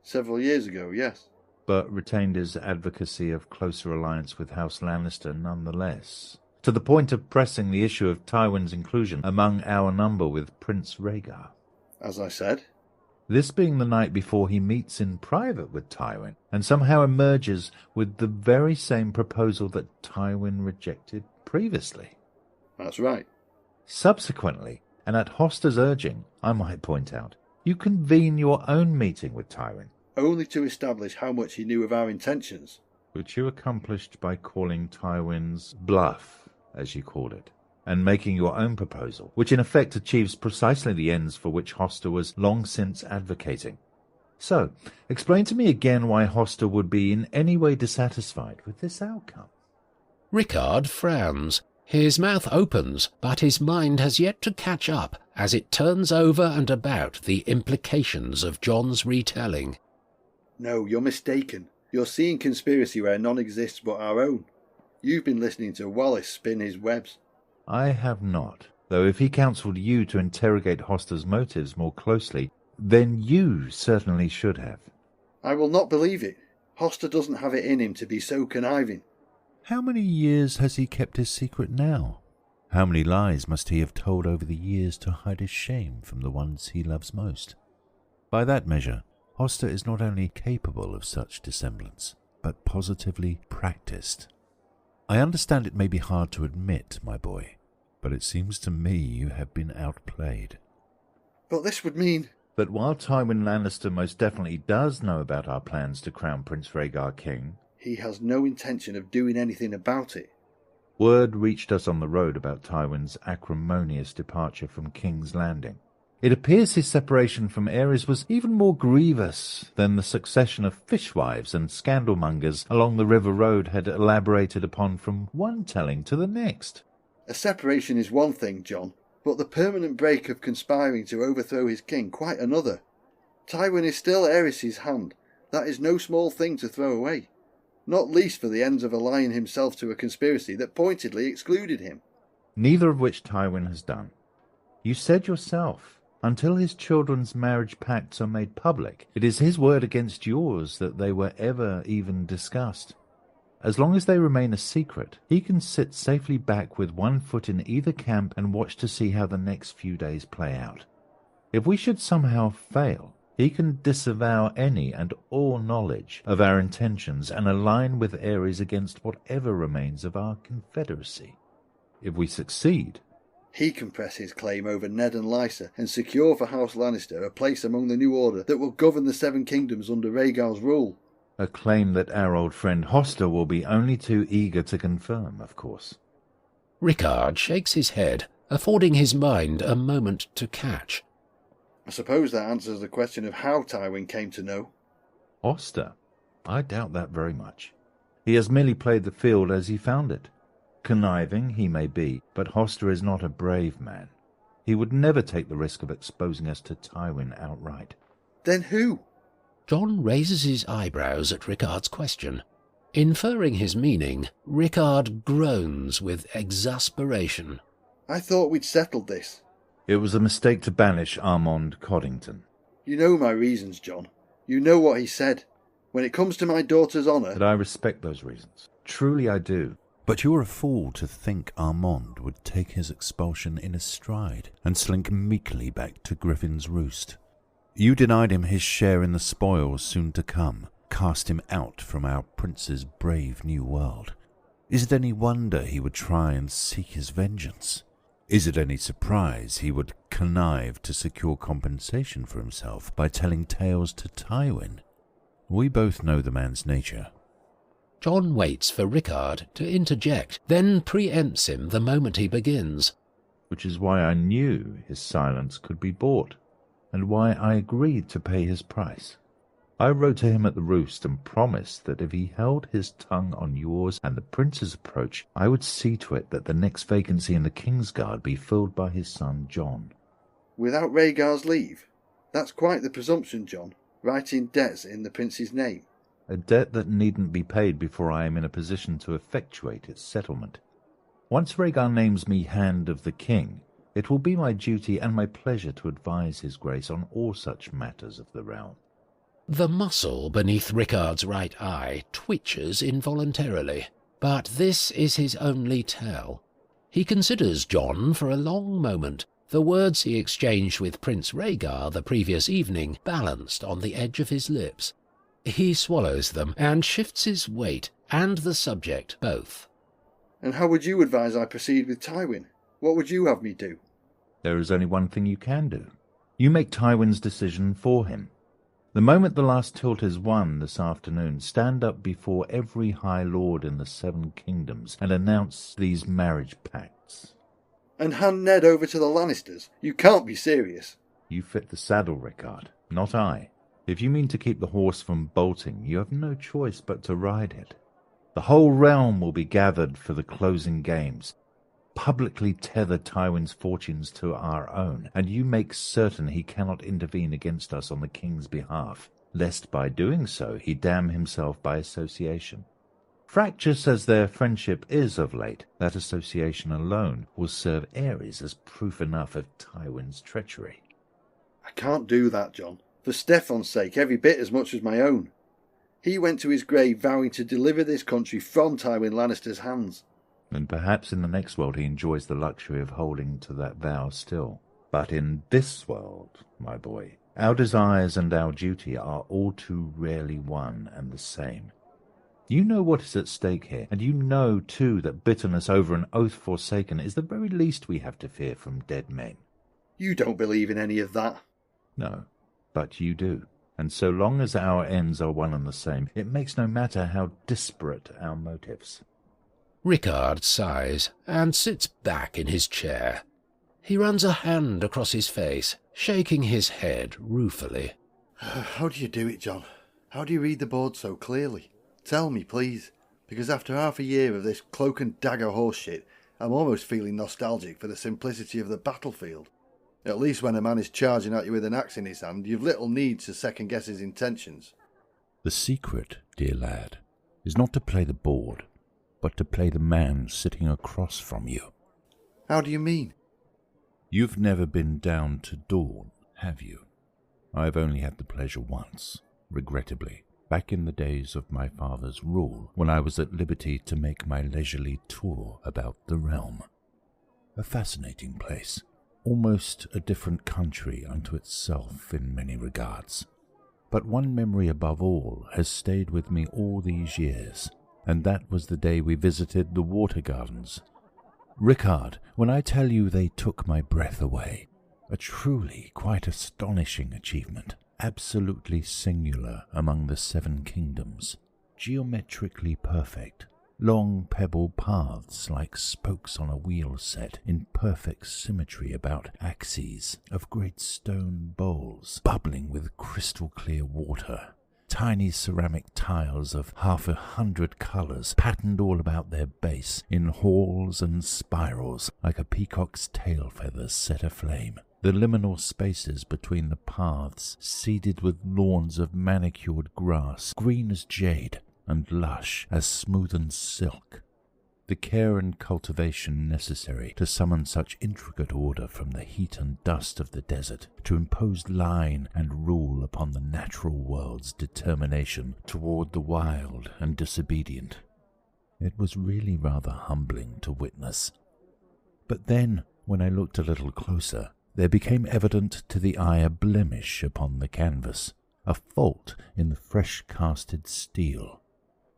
Several years ago, yes. But retained his advocacy of closer alliance with House Lannister nonetheless, to the point of pressing the issue of Tywin's inclusion among our number with Prince Rhaegar. As I said. This being the night before he meets in private with Tywin, and somehow emerges with the very same proposal that Tywin rejected previously. That's right. Subsequently, and at Hoster's urging, I might point out, you convene your own meeting with Tywin. Only to establish how much he knew of our intentions. Which you accomplished by calling Tywin's bluff, as you called it, and making your own proposal, which in effect achieves precisely the ends for which Hoster was long since advocating. So, explain to me again why Hoster would be in any way dissatisfied with this outcome. Rickard frowns. His mouth opens, but his mind has yet to catch up as it turns over and about the implications of John's retelling. No, you're mistaken. You're seeing conspiracy where none exists but our own. You've been listening to Wallace spin his webs. I have not, though if he counselled you to interrogate Hoster's motives more closely, then you certainly should have. I will not believe it. Hoster doesn't have it in him to be so conniving. How many years has he kept his secret now? How many lies must he have told over the years to hide his shame from the ones he loves most? By that measure, Hoster is not only capable of such dissemblance, but positively practised. I understand it may be hard to admit, my boy, but it seems to me you have been outplayed. But this would mean... that while Tywin Lannister most definitely does know about our plans to crown Prince Rhaegar king, he has no intention of doing anything about it. Word reached us on the road about Tywin's acrimonious departure from King's Landing. It appears his separation from Aerys was even more grievous than the succession of fishwives and scandalmongers along the river road had elaborated upon from one telling to the next. A separation is one thing, John, but the permanent break of conspiring to overthrow his king quite another. Tywin is still Aerys' hand. That is no small thing to throw away. Not least for the ends of allying himself to a conspiracy that pointedly excluded him. Neither of which Tywin has done. You said yourself, until his children's marriage pacts are made public, it is his word against yours that they were ever even discussed. As long as they remain a secret, he can sit safely back with one foot in either camp and watch to see how the next few days play out. If we should somehow fail, he can disavow any and all knowledge of our intentions and align with Aerys against whatever remains of our confederacy. If we succeed, he can press his claim over Ned and Lysa and secure for House Lannister a place among the new order that will govern the Seven Kingdoms under Rhaegar's rule. A claim that our old friend Hoster will be only too eager to confirm, of course. Rickard shakes his head, affording his mind a moment to catch. I suppose that answers the question of how Tywin came to know. Hoster? I doubt that very much. He has merely played the field as he found it. Conniving he may be, but Hoster is not a brave man. He would never take the risk of exposing us to Tywin outright. Then who? Jon raises his eyebrows at Rickard's question. Inferring his meaning, Rickard groans with exasperation. I thought we'd settled this. It was a mistake to banish Armand Coddington. You know my reasons, Jon. You know what he said. When it comes to my daughter's honour... But I respect those reasons. Truly I do. But you're a fool to think Armand would take his expulsion in a stride and slink meekly back to Griffin's Roost. You denied him his share in the spoils soon to come, cast him out from our prince's brave new world. Is it any wonder he would try and seek his vengeance? Is it any surprise he would connive to secure compensation for himself by telling tales to Tywin? We both know the man's nature. Jon waits for Rickard to interject, then preempts him the moment he begins. Which is why I knew his silence could be bought, and why I agreed to pay his price. I wrote to him at the Roost and promised that if he held his tongue on yours and the prince's approach, I would see to it that the next vacancy in the Kingsguard be filled by his son Jon. Without Rhaegar's leave? That's quite the presumption, Jon. Writing debts in the prince's name. A debt that needn't be paid before I am in a position to effectuate its settlement. Once Rhaegar names me Hand of the King, it will be my duty and my pleasure to advise his grace on all such matters of the realm. The muscle beneath Rickard's right eye twitches involuntarily, but this is his only tell. He considers Jon for a long moment, the words he exchanged with Prince Rhaegar the previous evening balanced on the edge of his lips. He swallows them and shifts his weight and the subject both. And how would you advise I proceed with Tywin? What would you have me do? There is only one thing you can do. You make Tywin's decision for him. The moment the last tilt is won this afternoon, stand up before every High Lord in the Seven Kingdoms and announce these marriage pacts. And hand Ned over to the Lannisters? You can't be serious. You fit the saddle, Rickard, not I. If you mean to keep the horse from bolting, you have no choice but to ride it. The whole realm will be gathered for the closing games. Publicly tether Tywin's fortunes to our own, and you make certain he cannot intervene against us on the king's behalf, lest by doing so he damn himself by association. Fractious as their friendship is of late, that association alone will serve Aerys as proof enough of Tywin's treachery. I can't do that, Jon. For Stefan's sake, every bit as much as my own. He went to his grave vowing to deliver this country from Tywin Lannister's hands. And perhaps in the next world he enjoys the luxury of holding to that vow still. But in this world, my boy, our desires and our duty are all too rarely one and the same. You know what is at stake here, and you know, too, that bitterness over an oath forsaken is the very least we have to fear from dead men. You don't believe in any of that. No, but you do. And so long as our ends are one and the same, it makes no matter how disparate our motives. Rickard sighs and sits back in his chair. He runs a hand across his face, shaking his head ruefully. How do you do it, Jon? How do you read the board so clearly? Tell me, please, because after half a year of this cloak and dagger horse shit, I'm almost feeling nostalgic for the simplicity of the battlefield. At least when a man is charging at you with an axe in his hand, you've little need to second-guess his intentions. The secret, dear lad, is not to play the board, but to play the man sitting across from you. How do you mean? You've never been down to Dawn, have you? I've only had the pleasure once, regrettably, back in the days of my father's rule, when I was at liberty to make my leisurely tour about the realm. A fascinating place, almost a different country unto itself in many regards. But one memory above all has stayed with me all these years, and that was the day we visited the water gardens. Rickard, when I tell you they took my breath away, a truly quite astonishing achievement, absolutely singular among the Seven Kingdoms, geometrically perfect, long pebble paths like spokes on a wheel set in perfect symmetry about axes of great stone bowls bubbling with crystal clear water, tiny ceramic tiles of 100 colours patterned all about their base in halls and spirals like a peacock's tail feathers set aflame, The liminal spaces between the paths, seeded with lawns of manicured grass, green as jade and lush as smoothened silk. The care and cultivation necessary to summon such intricate order from the heat and dust of the desert, to impose line and rule upon the natural world's determination toward the wild and disobedient. It was really rather humbling to witness. But then, when I looked a little closer, there became evident to the eye a blemish upon the canvas, a fault in the fresh-casted steel.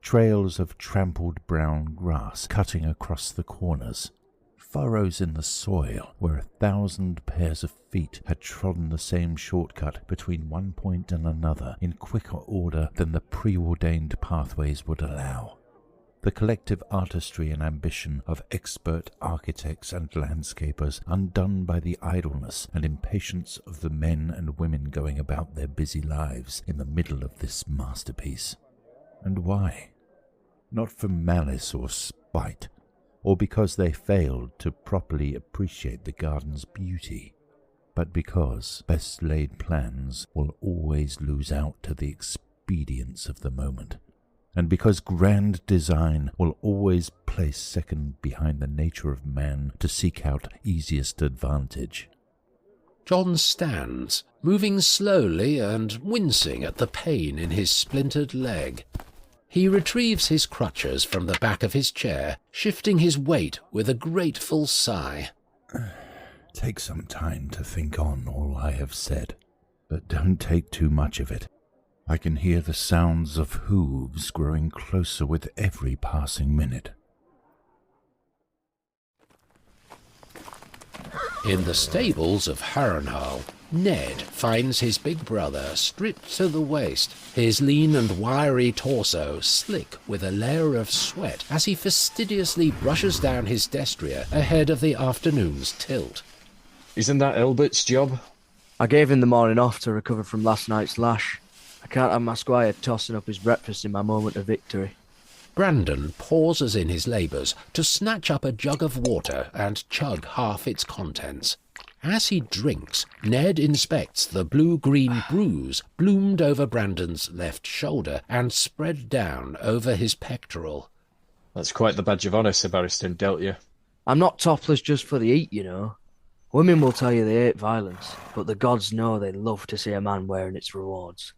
Trails of trampled brown grass cutting across the corners, furrows in the soil where 1,000 pairs of feet had trodden the same shortcut between one point and another in quicker order than the preordained pathways would allow. The collective artistry and ambition of expert architects and landscapers undone by the idleness and impatience of the men and women going about their busy lives in the middle of this masterpiece. And why? Not from malice or spite, or because they failed to properly appreciate the garden's beauty, but because best-laid plans will always lose out to the expedience of the moment, and because grand design will always place second behind the nature of man to seek out easiest advantage. John stands, moving slowly and wincing at the pain in his splintered leg. He retrieves his crutches from the back of his chair, shifting his weight with a grateful sigh. Take some time to think on all I have said, but don't take too much of it. I can hear the sounds of hooves growing closer with every passing minute. In the stables of Harrenhal, Ned finds his big brother stripped to the waist, his lean and wiry torso slick with a layer of sweat as he fastidiously brushes down his destrier ahead of the afternoon's tilt. Isn't that Elbert's job? I gave him the morning off to recover from last night's lash. I can't have my squire tossing up his breakfast in my moment of victory. Brandon pauses in his labours to snatch up a jug of water and chug half its contents. As he drinks, Ned inspects the blue-green bruise bloomed over Brandon's left shoulder and spread down over his pectoral. That's quite the badge of honour Sir Barristan dealt you. I'm not topless just for the heat, you know. Women will tell you they hate violence, but the gods know they love to see a man wearing its rewards.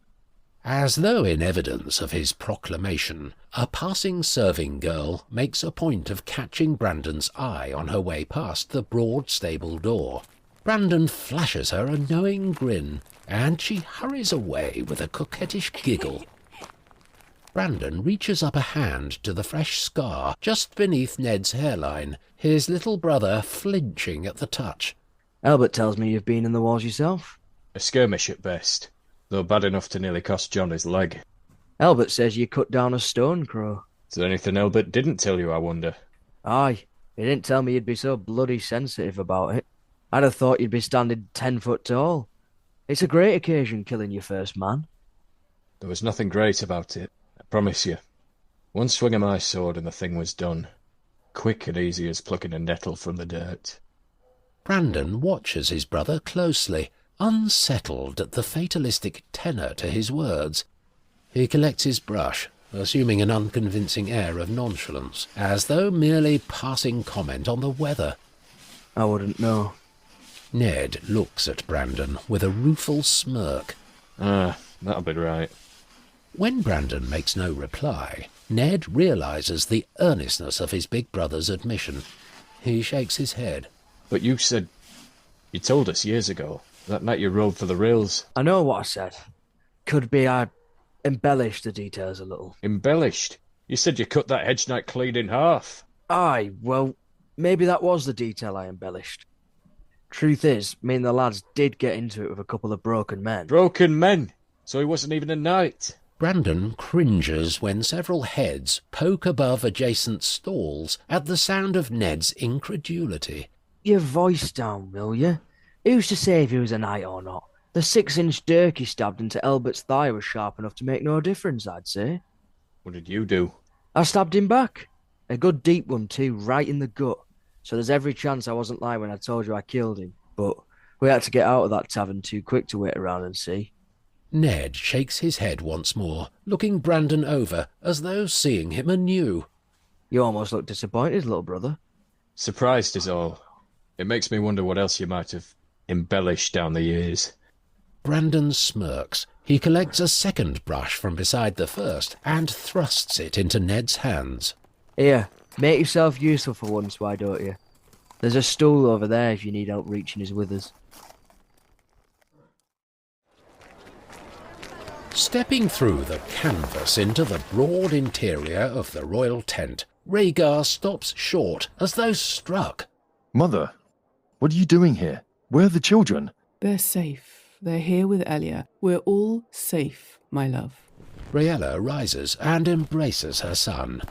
As though in evidence of his proclamation, a passing serving girl makes a point of catching Brandon's eye on her way past the broad stable door. Brandon flashes her a knowing grin, and she hurries away with a coquettish giggle. Brandon reaches up a hand to the fresh scar just beneath Ned's hairline, his little brother flinching at the touch. Albert tells me you've been in the wars yourself. A skirmish at best, though bad enough to nearly cost John his leg. Albert says you cut down a stone crow. Is there anything Albert didn't tell you, I wonder? Aye, he didn't tell me you'd be so bloody sensitive about it. I'd have thought you'd be standing 10 foot tall. It's a great occasion killing your first man. There was nothing great about it, I promise you. One swing of my sword and the thing was done. Quick and easy as plucking a nettle from the dirt. Brandon watches his brother closely, unsettled at the fatalistic tenor to his words. He collects his brush, assuming an unconvincing air of nonchalance, as though merely passing comment on the weather. I wouldn't know. Ned looks at Brandon with a rueful smirk. That'll be right. When Brandon makes no reply, Ned realises the earnestness of his big brother's admission. He shakes his head. But you said... You told us years ago, that night you rode for the rails. I know what I said. Could be I embellished the details a little. Embellished? You said you cut that hedge knight clean in half. Aye, well, maybe that was the detail I embellished. Truth is, me and the lads did get into it with a couple of broken men. Broken men? So he wasn't even a knight? Brandon cringes when several heads poke above adjacent stalls at the sound of Ned's incredulity. Your voice down, will you? Who's to say if he was a knight or not? The 6-inch dirk he stabbed into Elbert's thigh was sharp enough to make no difference, I'd say. What did you do? I stabbed him back. A good deep one too, right in the gut. So there's every chance I wasn't lying when I told you I killed him. But We had to get out of that tavern too quick to wait around and see. Ned shakes his head once more, looking Brandon over as though seeing him anew. You almost look disappointed, little brother. Surprised is all. It makes me wonder what else you might have embellished down the years. Brandon smirks. He collects a second brush from beside the first and thrusts it into Ned's hands. Here, make yourself useful for once, why don't you? There's a stool over there if you need help reaching his withers. Stepping through the canvas into the broad interior of the royal tent, Rhaegar stops short as though struck. Mother, what are you doing here? Where are the children? They're safe. They're here with Elia. We're all safe, my love. Rhaella rises and embraces her son.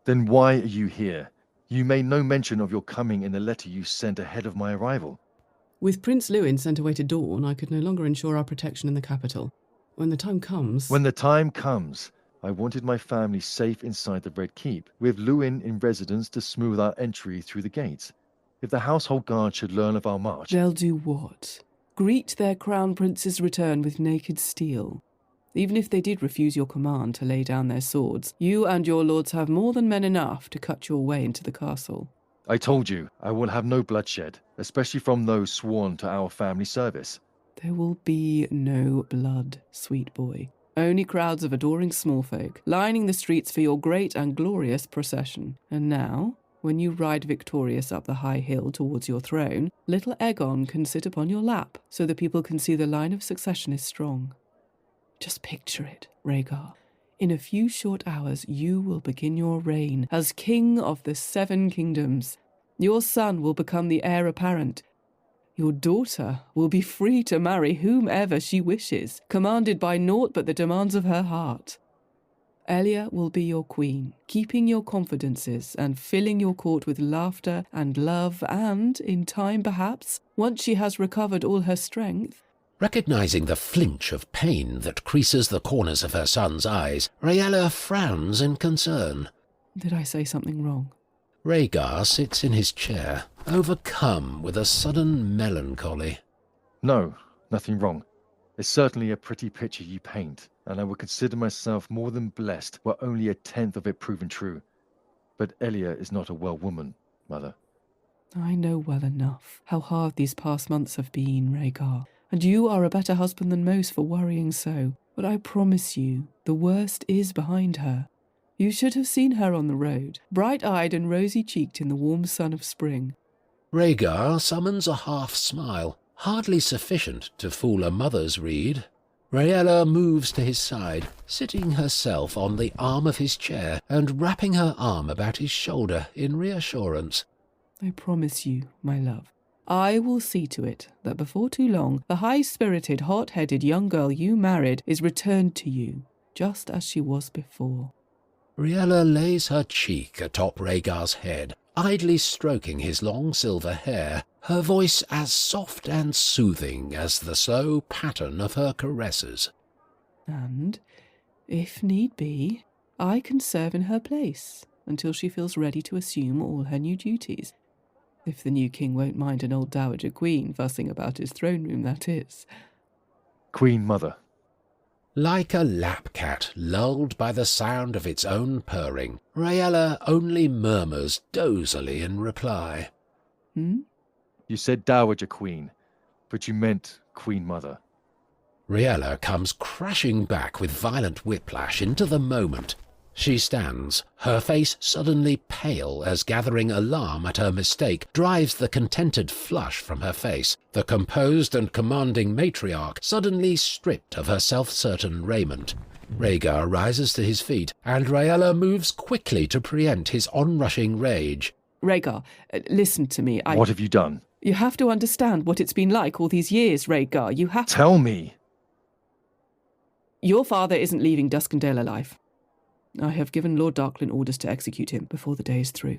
Then why are you here? You made no mention of your coming in the letter you sent ahead of my arrival. With Prince Lewin sent away to Dawn, I could no longer ensure our protection in the capital. When the time comes... When the time comes, I wanted my family safe inside the Red Keep, with Lewin in residence to smooth our entry through the gates. If the household guard should learn of our march... They'll do what? Greet their crown prince's return with naked steel. Even if they did refuse your command to lay down their swords, you and your lords have more than men enough to cut your way into the castle. I told you, I will have no bloodshed, especially from those sworn to our family service. There will be no blood, sweet boy. Only crowds of adoring small folk, lining the streets for your great and glorious procession. And now, when you ride victorious up the high hill towards your throne, little Aegon can sit upon your lap, so the people can see the line of succession is strong. Just picture it, Rhaegar. In a few short hours, you will begin your reign as king of the 7 kingdoms. Your son will become the heir apparent. Your daughter will be free to marry whomever she wishes, commanded by naught but the demands of her heart. Elia will be your queen, keeping your confidences and filling your court with laughter and love, and, in time perhaps, once she has recovered all her strength... Recognizing the flinch of pain that creases the corners of her son's eyes, Rhaella frowns in concern. Did I say something wrong? Rhaegar sits in his chair, overcome with a sudden melancholy. No, nothing wrong. It's certainly a pretty picture you paint, and I would consider myself more than blessed were only a tenth of it proven true. But Elia is not a well woman, Mother. I know well enough how hard these past months have been, Rhaegar, and you are a better husband than most for worrying so. But I promise you, the worst is behind her. You should have seen her on the road, bright-eyed and rosy-cheeked in the warm sun of spring. Rhaegar summons a half-smile, hardly sufficient to fool a mother's reed. Rhaella moves to his side, sitting herself on the arm of his chair and wrapping her arm about his shoulder in reassurance. I promise you, my love, I will see to it that before too long the high-spirited, hot-headed young girl you married is returned to you, just as she was before. Rhaella lays her cheek atop Rhaegar's head, idly stroking his long silver hair, her voice as soft and soothing as the slow pattern of her caresses. And, if need be, I can serve in her place until she feels ready to assume all her new duties. If the new king won't mind an old dowager queen fussing about his throne room, that is. Queen Mother. Like a lap-cat lulled by the sound of its own purring, Rhaella only murmurs dozily in reply. You said Dowager Queen, but you meant Queen Mother. Rhaella comes crashing back with violent whiplash into the moment. She stands, her face suddenly pale as gathering alarm at her mistake drives the contented flush from her face, the composed and commanding matriarch suddenly stripped of her self-certain raiment. Rhaegar rises to his feet, and Rhaella moves quickly to preempt his onrushing rage. Rhaegar, listen to me. What have you done? You have to understand what it's been like all these years, Rhaegar. You have to... Tell me! Your father isn't leaving Duskendale alive. I have given Lord Darklyn orders to execute him before the day is through.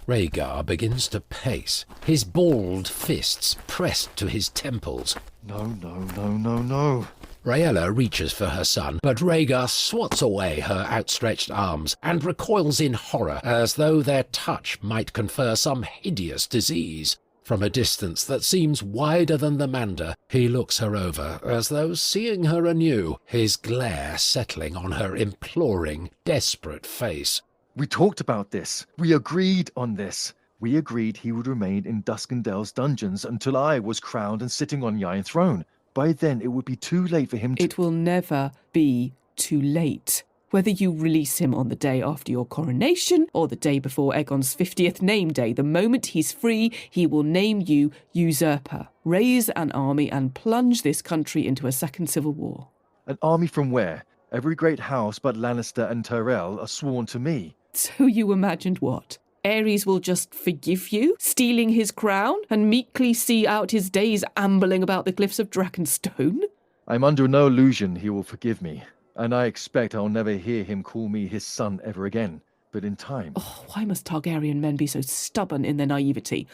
Rhaegar begins to pace, his balled fists pressed to his temples. No, no, no, no, no. Rhaella reaches for her son, but Rhaegar swats away her outstretched arms and recoils in horror as though their touch might confer some hideous disease. From a distance that seems wider than the Mander, he looks her over, as though seeing her anew, his glare settling on her imploring, desperate face. We talked about this. We agreed on this. We agreed he would remain in Duskendale's dungeons until I was crowned and sitting on the Iron Throne. By then, it would be too late for him to... It will never be too late. Whether you release him on the day after your coronation or the day before Aegon's 50th name day, the moment he's free, he will name you usurper, raise an army and plunge this country into a second civil war. An army from where? Every great house but Lannister and Tyrell are sworn to me. So you imagined what? Aerys will just forgive you, stealing his crown, and meekly see out his days ambling about the cliffs of Dragonstone? I'm under no illusion he will forgive me. And I expect I'll never hear him call me his son ever again. But in time... Oh, why must Targaryen men be so stubborn in their naivety?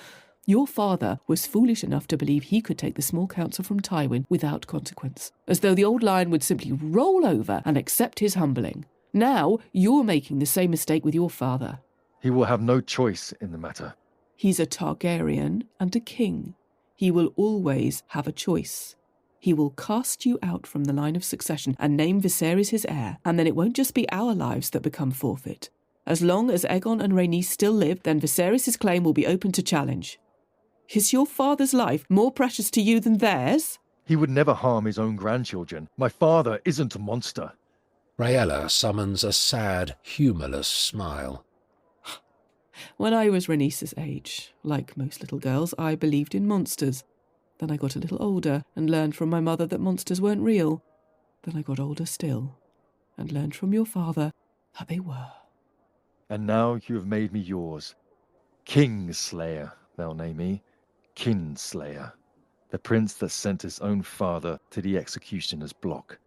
Your father was foolish enough to believe he could take the small council from Tywin without consequence, as though the old lion would simply roll over and accept his humbling. Now you're making the same mistake with your father. He will have no choice in the matter. He's a Targaryen and a king. He will always have a choice. He will cast you out from the line of succession and name Viserys his heir, and then it won't just be our lives that become forfeit. As long as Aegon and Rhaenys still live, then Viserys' claim will be open to challenge. Is your father's life more precious to you than theirs? He would never harm his own grandchildren. My father isn't a monster. Rhaella summons a sad, humourless smile. When I was Rhaenys' age, like most little girls, I believed in monsters. Then I got a little older and learned from my mother that monsters weren't real. Then I got older still and learned from your father that they were. And now you have made me yours. Kingslayer, they'll name me. Kinslayer. The prince that sent his own father to the executioner's block.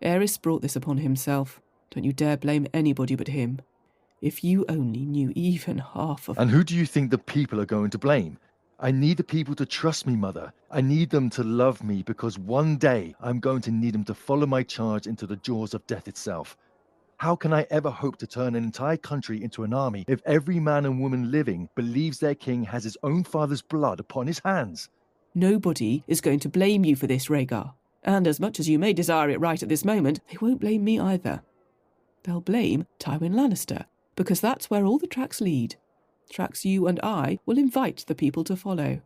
Aerys brought this upon himself. Don't you dare blame anybody but him. If you only knew even half of... And who do you think the people are going to blame? I need the people to trust me, Mother. I need them to love me, because one day I'm going to need them to follow my charge into the jaws of death itself. How can I ever hope to turn an entire country into an army if every man and woman living believes their king has his own father's blood upon his hands? Nobody is going to blame you for this, Rhaegar. And as much as you may desire it right at this moment, they won't blame me either. They'll blame Tywin Lannister, because that's where all the tracks lead. Tracks you and I will invite the people to follow.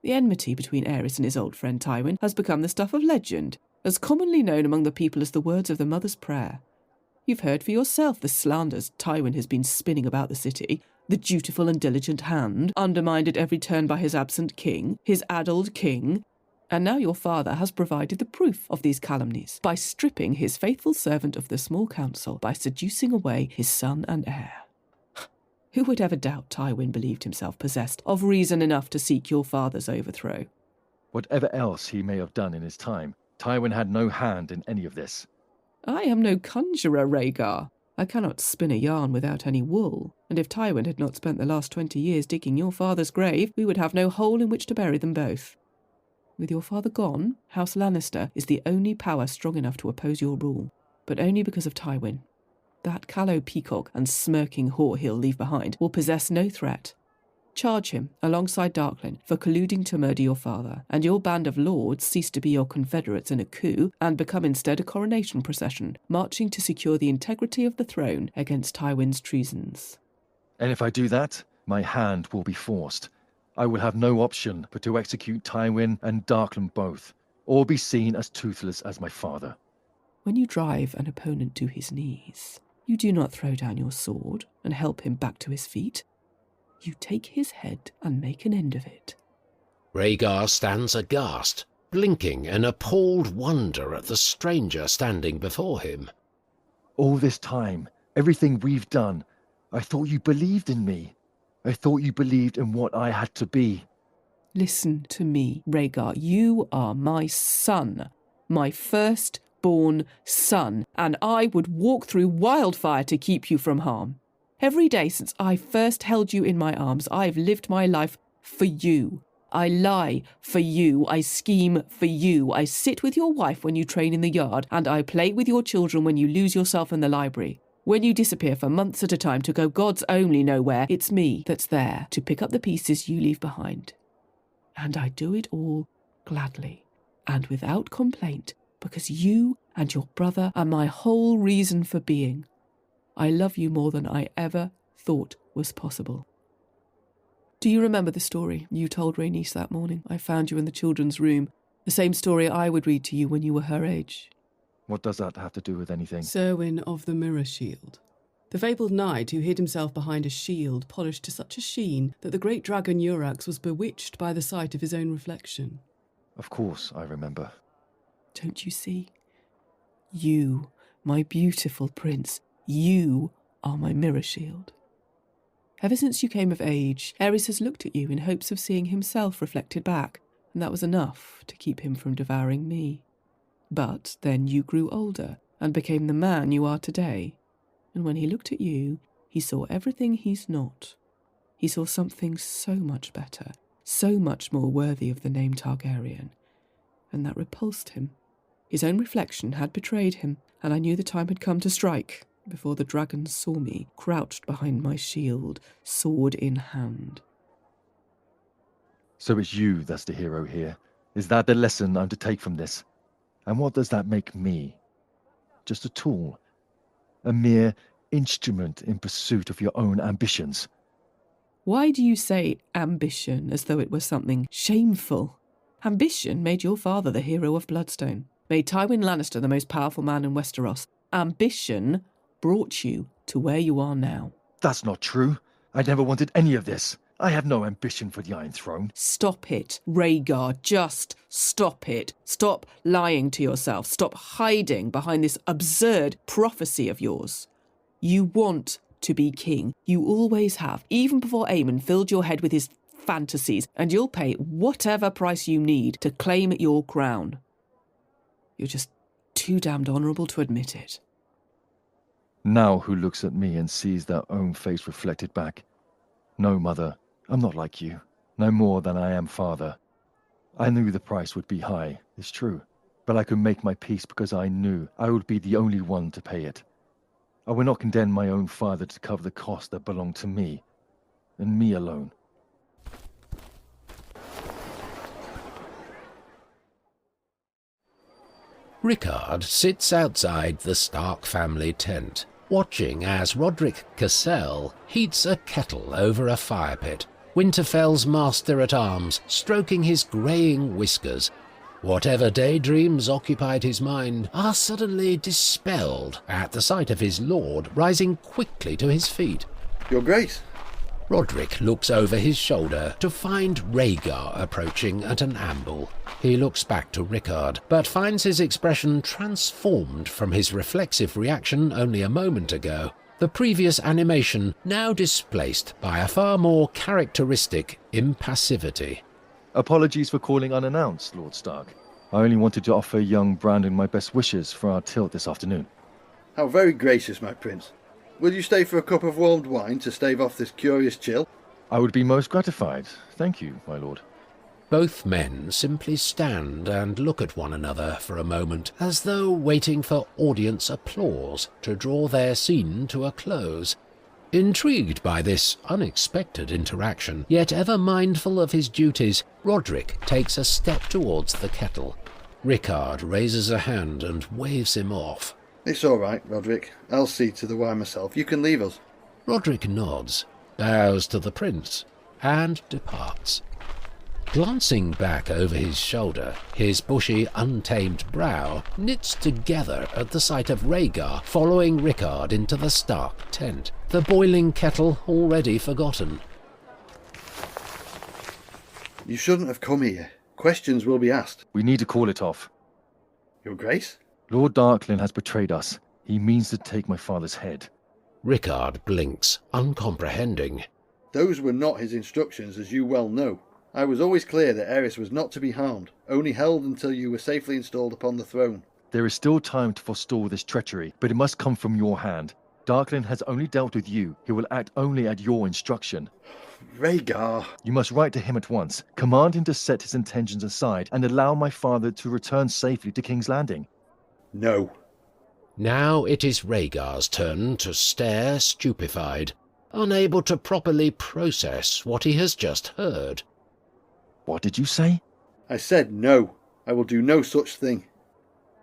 The enmity between Aerys and his old friend Tywin has become the stuff of legend, as commonly known among the people as the words of the Mother's Prayer. You've heard for yourself the slanders Tywin has been spinning about the city. The dutiful and diligent hand, undermined at every turn by his absent king, his addled king. And now your father has provided the proof of these calumnies by stripping his faithful servant of the small council, by seducing away his son and heir. Who would ever doubt Tywin believed himself possessed of reason enough to seek your father's overthrow? Whatever else he may have done in his time, Tywin had no hand in any of this. I am no conjurer, Rhaegar. I cannot spin a yarn without any wool, and if Tywin had not spent the last 20 years digging your father's grave, we would have no hole in which to bury them both. With your father gone, House Lannister is the only power strong enough to oppose your rule, but only because of Tywin. That callow peacock and smirking whore he'll leave behind will possess no threat. Charge him, alongside Darklyn, for colluding to murder your father, and your band of lords cease to be your confederates in a coup and become instead a coronation procession, marching to secure the integrity of the throne against Tywin's treasons. And if I do that, my hand will be forced. I will have no option but to execute Tywin and Darklyn both, or be seen as toothless as my father. When you drive an opponent to his knees, you do not throw down your sword and help him back to his feet. You take his head and make an end of it. Rhaegar stands aghast, blinking in appalled wonder at the stranger standing before him. All this time, everything we've done, I thought you believed in me. I thought you believed in what I had to be. Listen to me, Rhaegar. You are my son, my firstborn son, and I would walk through wildfire to keep you from harm. Every day since I first held you in my arms, I've lived my life for you. I lie for you. I scheme for you. I sit with your wife when you train in the yard, and I play with your children when you lose yourself in the library. When you disappear for months at a time to go God's only know where, it's me that's there to pick up the pieces you leave behind. And I do it all gladly and without complaint, because you and your brother are my whole reason for being. I love you more than I ever thought was possible. Do you remember the story you told Rhaenys that morning? I found you in the children's room. The same story I would read to you when you were her age. What does that have to do with anything? Serwyn of the Mirror Shield. The fabled knight who hid himself behind a shield polished to such a sheen that the great dragon Euryx was bewitched by the sight of his own reflection. Of course, I remember. Don't you see? You, my beautiful prince, you are my mirror shield. Ever since you came of age, Aerys has looked at you in hopes of seeing himself reflected back, and that was enough to keep him from devouring me. But then you grew older and became the man you are today. And when he looked at you, he saw everything he's not. He saw something so much better, so much more worthy of the name Targaryen. And that repulsed him. His own reflection had betrayed him, and I knew the time had come to strike, before the dragon saw me, crouched behind my shield, sword in hand. So it's you that's the hero here. Is that the lesson I'm to take from this? And what does that make me? Just a tool? A mere instrument in pursuit of your own ambitions? Why do you say ambition as though it were something shameful? Ambition made your father the hero of Bloodstone, made Tywin Lannister the most powerful man in Westeros. Ambition brought you to where you are now. That's not true. I never wanted any of this. I have no ambition for the Iron Throne. Stop it, Rhaegar. Just stop it. Stop lying to yourself. Stop hiding behind this absurd prophecy of yours. You want to be king. You always have, even before Aemon filled your head with his fantasies, and you'll pay whatever price you need to claim your crown. You're just too damned honourable to admit it. Now who looks at me and sees their own face reflected back? No, Mother, I'm not like you, no more than I am father. I knew the price would be high, it's true, but I could make my peace because I knew I would be the only one to pay it. I would not condemn my own father to cover the cost that belonged to me, and me alone. Rickard sits outside the Stark family tent, watching as Roderick Cassell heats a kettle over a fire pit, Winterfell's master-at-arms stroking his greying whiskers. Whatever daydreams occupied his mind are suddenly dispelled at the sight of his lord rising quickly to his feet. Your Grace. Roderick looks over his shoulder to find Rhaegar approaching at an amble. He looks back to Rickard, but finds his expression transformed from his reflexive reaction only a moment ago. The previous animation now displaced by a far more characteristic impassivity. Apologies for calling unannounced, Lord Stark. I only wanted to offer young Brandon my best wishes for our tilt this afternoon. How very gracious, my prince. Will you stay for a cup of warmed wine to stave off this curious chill? I would be most gratified. Thank you, my lord. Both men simply stand and look at one another for a moment, as though waiting for audience applause to draw their scene to a close. Intrigued by this unexpected interaction, yet ever mindful of his duties, Roderick takes a step towards the kettle. Rickard raises a hand and waves him off. It's all right, Roderick. I'll see to the wine myself. You can leave us. Roderick nods, bows to the prince, and departs. Glancing back over his shoulder, his bushy, untamed brow knits together at the sight of Rhaegar following Rickard into the Stark tent, the boiling kettle already forgotten. You shouldn't have come here. Questions will be asked. We need to call it off. Your Grace? Lord Darklyn has betrayed us. He means to take my father's head. Rickard blinks, uncomprehending. Those were not his instructions, as you well know. I was always clear that Aerys was not to be harmed, only held until you were safely installed upon the throne. There is still time to forestall this treachery, but it must come from your hand. Darklyn has only dealt with you. He will act only at your instruction. Rhaegar. You must write to him at once. Command him to set his intentions aside and allow my father to return safely to King's Landing. No. Now it is Rhaegar's turn to stare stupefied, unable to properly process what he has just heard. What did you say? I said no. I will do no such thing.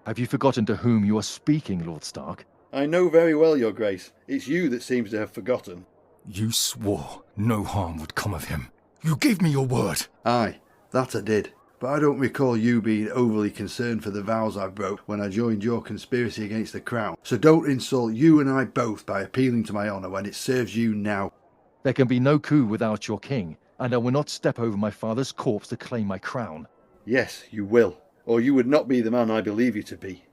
Have you forgotten to whom you are speaking, Lord Stark? I know very well, Your Grace. It's you that seems to have forgotten. You swore no harm would come of him. You gave me your word. Aye, that I did. But I don't recall you being overly concerned for the vows I broke when I joined your conspiracy against the crown. So don't insult you and I both by appealing to my honour when it serves you now. There can be no coup without your king, and I will not step over my father's corpse to claim my crown. Yes, you will. Or you would not be the man I believe you to be.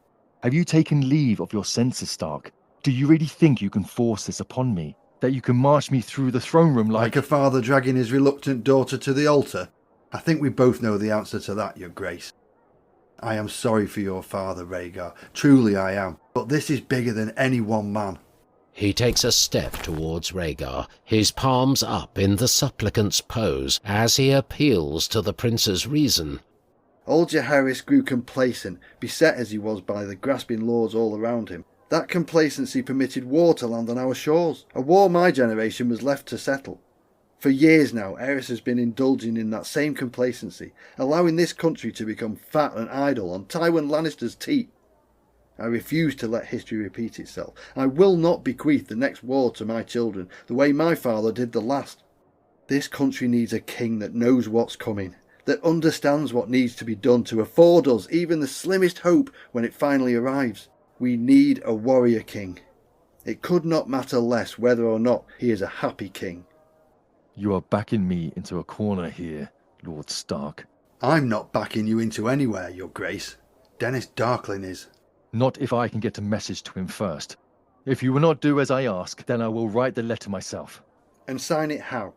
Have you taken leave of your senses, Stark? Do you really think you can force this upon me? That you can march me through the throne room like a father dragging his reluctant daughter to the altar? I think we both know the answer to that, Your Grace. I am sorry for your father, Rhaegar. Truly I am. But this is bigger than any one man. He takes a step towards Rhaegar, his palms up in the supplicant's pose as he appeals to the prince's reason. Old Jaehaerys grew complacent, beset as he was by the grasping lords all around him. That complacency permitted war to land on our shores, a war my generation was left to settle. For years now, Aerys has been indulging in that same complacency, allowing this country to become fat and idle on Tywin Lannister's teat. I refuse to let history repeat itself. I will not bequeath the next war to my children the way my father did the last. This country needs a king that knows what's coming, that understands what needs to be done to afford us even the slimmest hope when it finally arrives. We need a warrior king. It could not matter less whether or not he is a happy king. You are backing me into a corner here, Lord Stark. I'm not backing you into anywhere, Your Grace. Dennis Darkling is. Not if I can get a message to him first. If you will not do as I ask, then I will write the letter myself. And sign it how?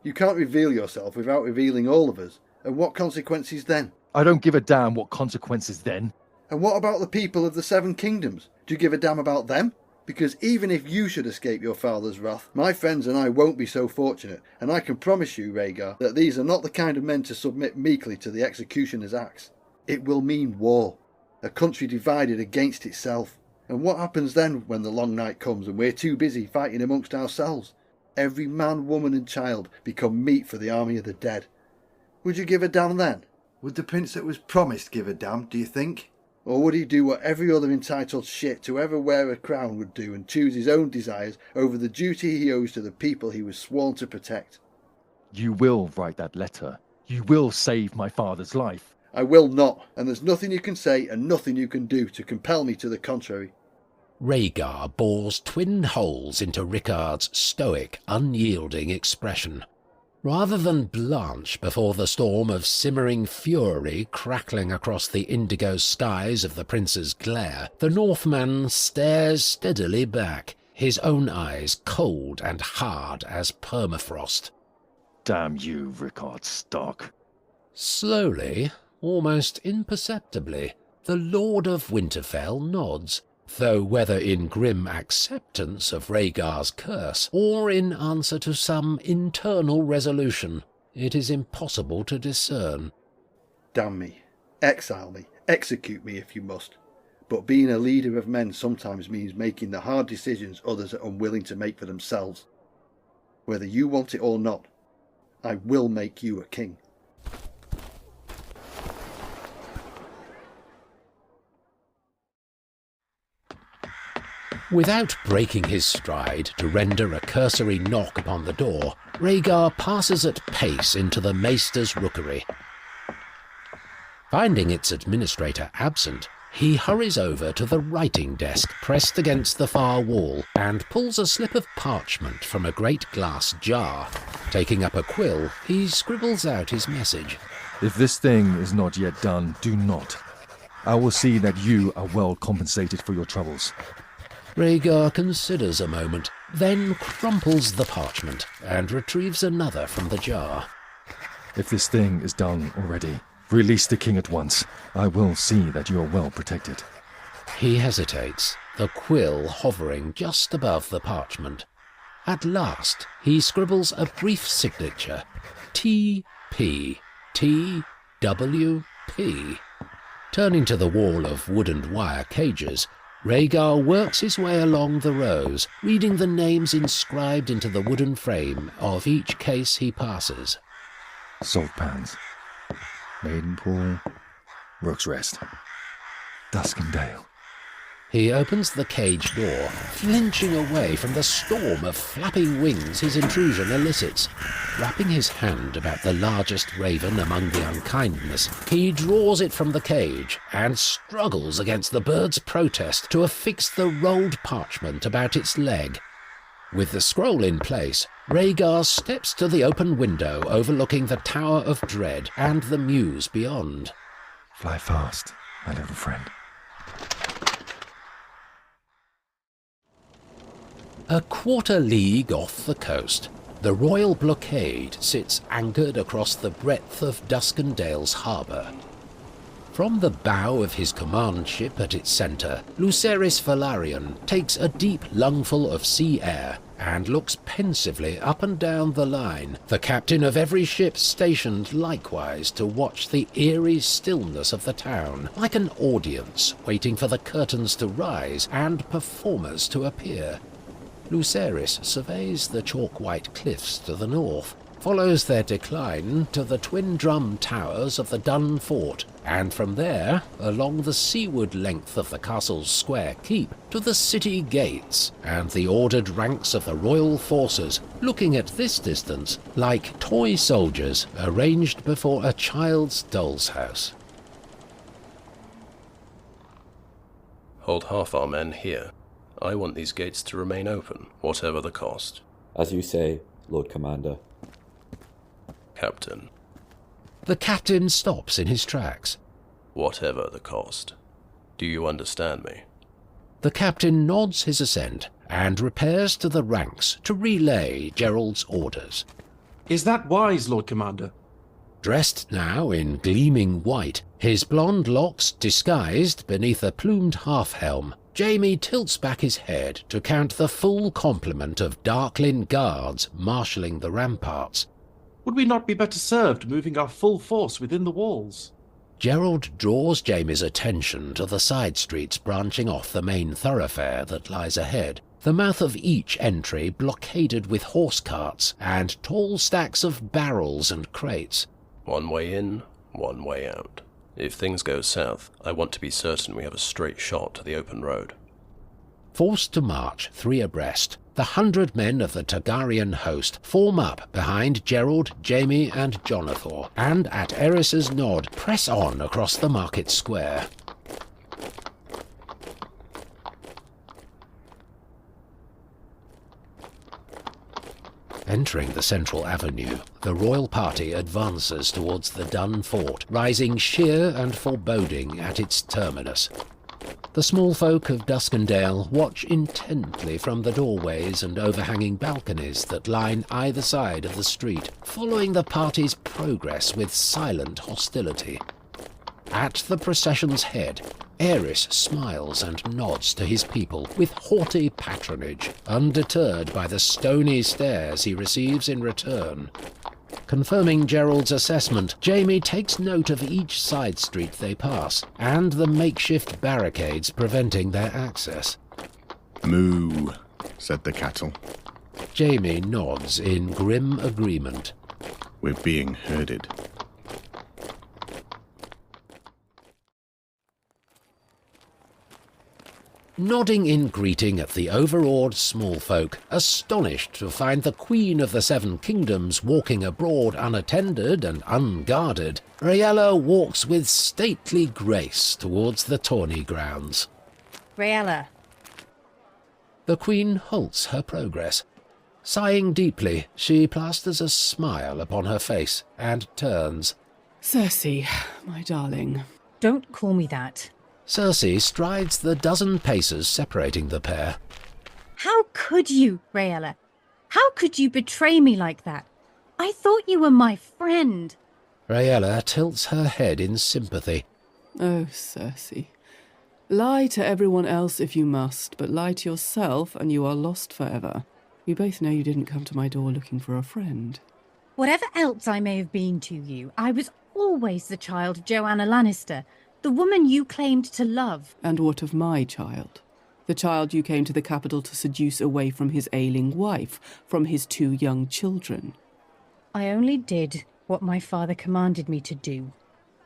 You can't reveal yourself without revealing all of us. And what consequences then? I don't give a damn what consequences then. And what about the people of the Seven Kingdoms? Do you give a damn about them? Because even if you should escape your father's wrath, my friends and I won't be so fortunate, and I can promise you, Rhaegar, that these are not the kind of men to submit meekly to the executioner's axe. It will mean war, a country divided against itself. And what happens then when the long night comes and we're too busy fighting amongst ourselves? Every man, woman and child become meat for the army of the dead. Would you give a damn then? Would the prince that was promised give a damn, do you think? Or would he do what every other entitled shit to ever wear a crown would do and choose his own desires over the duty he owes to the people he was sworn to protect? You will write that letter. You will save my father's life. I will not, and there's nothing you can say and nothing you can do to compel me to the contrary. Rhaegar bores twin holes into Rickard's stoic, unyielding expression. Rather than blanch before the storm of simmering fury crackling across the indigo skies of the prince's glare, the Northman stares steadily back, his own eyes cold and hard as permafrost. Damn you, Rickard Stark. Slowly, almost imperceptibly, the Lord of Winterfell nods, though whether in grim acceptance of Rhaegar's curse or in answer to some internal resolution, it is impossible to discern. Damn me, exile me, execute me if you must. But being a leader of men sometimes means making the hard decisions others are unwilling to make for themselves. Whether you want it or not, I will make you a king. Without breaking his stride to render a cursory knock upon the door, Rhaegar passes at pace into the maester's rookery. Finding its administrator absent, he hurries over to the writing desk pressed against the far wall and pulls a slip of parchment from a great glass jar. Taking up a quill, he scribbles out his message. If this thing is not yet done, do not. I will see that you are well compensated for your troubles. Rhaegar considers a moment, then crumples the parchment and retrieves another from the jar. If this thing is done already, release the king at once. I will see that you are well protected. He hesitates, the quill hovering just above the parchment. At last, he scribbles a brief signature, T.P. T.W.P. Turning to the wall of wood and wire cages, Rhaegar works his way along the rows, reading the names inscribed into the wooden frame of each case he passes. Salt pans, Maidenpool, Rook's Rest, Duskendale. He opens the cage door, flinching away from the storm of flapping wings his intrusion elicits. Wrapping his hand about the largest raven among the unkindness, he draws it from the cage and struggles against the bird's protest to affix the rolled parchment about its leg. With the scroll in place, Rhaegar steps to the open window overlooking the Tower of Dread and the Mews beyond. Fly fast, my little friend. A quarter league off the coast, the Royal Blockade sits anchored across the breadth of Duskendale's harbour. From the bow of his command ship at its centre, Lucerys Velaryon takes a deep lungful of sea air and looks pensively up and down the line, the captain of every ship stationed likewise to watch the eerie stillness of the town, like an audience waiting for the curtains to rise and performers to appear. Lucerys surveys the chalk-white cliffs to the north, follows their decline to the twin drum towers of the Dun Fort, and from there, along the seaward length of the castle's square keep, to the city gates and the ordered ranks of the royal forces, looking at this distance like toy soldiers arranged before a child's doll's house. Hold half our men here. I want these gates to remain open, whatever the cost. As you say, Lord Commander. Captain. The captain stops in his tracks. Whatever the cost. Do you understand me? The captain nods his assent and repairs to the ranks to relay Gerold's orders. Is that wise, Lord Commander? Dressed now in gleaming white, his blonde locks disguised beneath a plumed half-helm, Jaime tilts back his head to count the full complement of Darklyn guards marshalling the ramparts. Would we not be better served moving our full force within the walls? Gerold draws Jaime's attention to the side streets branching off the main thoroughfare that lies ahead, the mouth of each entry blockaded with horse carts and tall stacks of barrels and crates. One way in, one way out. If things go south, I want to be certain we have a straight shot to the open road. Forced to march 3 abreast, the 100 men of the Targaryen host form up behind Gerold, Jaime and Jonothor, and at Aerys' nod press on across the market square. Entering the central avenue, the royal party advances towards the Dun Fort, rising sheer and foreboding at its terminus. The small folk of Duskendale watch intently from the doorways and overhanging balconies that line either side of the street, following the party's progress with silent hostility. At the procession's head, Aerys smiles and nods to his people with haughty patronage, undeterred by the stony stares he receives in return. Confirming Gerold's assessment, Jaime takes note of each side street they pass, and the makeshift barricades preventing their access. Moo, said the cattle. Jaime nods in grim agreement. We're being herded. Nodding in greeting at the overawed small folk, astonished to find the Queen of the Seven Kingdoms walking abroad unattended and unguarded, Rhaella walks with stately grace towards the tourney grounds. Rhaella. The Queen halts her progress. Sighing deeply, she plasters a smile upon her face and turns. Cersei, my darling. Don't call me that. Cersei strides the dozen paces separating the pair. How could you, Rhaella? How could you betray me like that? I thought you were my friend. Rhaella tilts her head in sympathy. Oh, Cersei. Lie to everyone else if you must, but lie to yourself and you are lost forever. We both know you didn't come to my door looking for a friend. Whatever else I may have been to you, I was always the child of Joanna Lannister, the woman you claimed to love. And what of my child? The child you came to the capital to seduce away from his ailing wife, from his 2 young children. I only did what my father commanded me to do.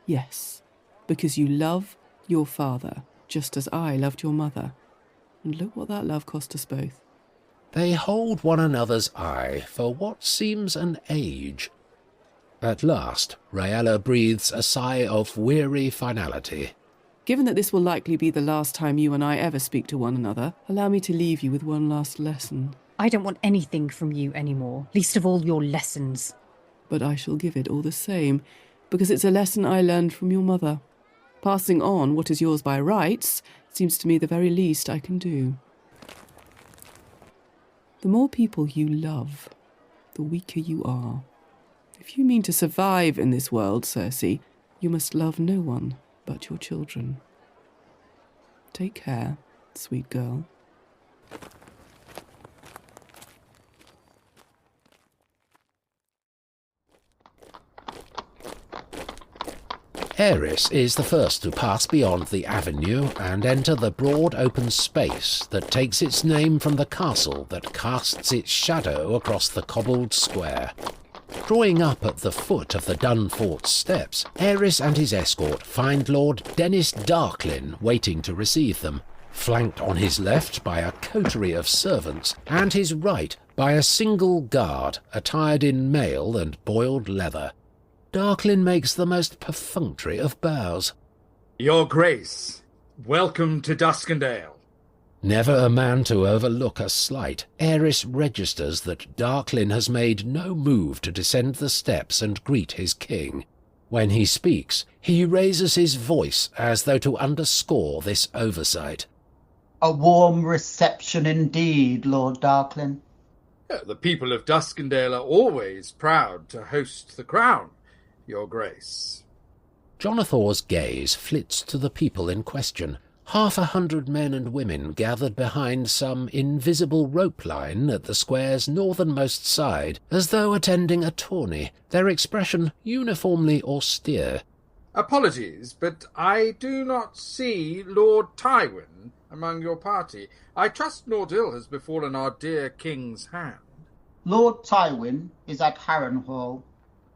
Yes, because you love your father, just as I loved your mother. And look what that love cost us both. They hold one another's eye for what seems an age. At last, Rhaella breathes a sigh of weary finality. Given that this will likely be the last time you and I ever speak to one another, allow me to leave you with one last lesson. I don't want anything from you anymore, least of all your lessons. But I shall give it all the same, because it's a lesson I learned from your mother. Passing on what is yours by rights seems to me the very least I can do. The more people you love, the weaker you are. If you mean to survive in this world, Cersei, you must love no one but your children. Take care, sweet girl. Aerys is the first to pass beyond the avenue and enter the broad open space that takes its name from the castle that casts its shadow across the cobbled square. Drawing up at the foot of the Dunfort steps, Aerys and his escort find Lord Dennis Darklyn waiting to receive them, flanked on his left by a coterie of servants and his right by a single guard attired in mail and boiled leather. Darklyn makes the most perfunctory of bows. Your Grace, welcome to Duskendale. Never a man to overlook a slight, Aerys registers that Darklyn has made no move to descend the steps and greet his king. When he speaks, he raises his voice as though to underscore this oversight. A warm reception indeed, Lord Darklyn. The people of Duskendale are always proud to host the crown, Your Grace. Jonothor's gaze flits to the people in question. 100 men and women gathered behind some invisible rope line at the square's northernmost side, as though attending a tourney, their expression uniformly austere. Apologies, but I do not see Lord Tywin among your party. I trust naught ill has befallen our dear king's hand. Lord Tywin is at Harrenhal,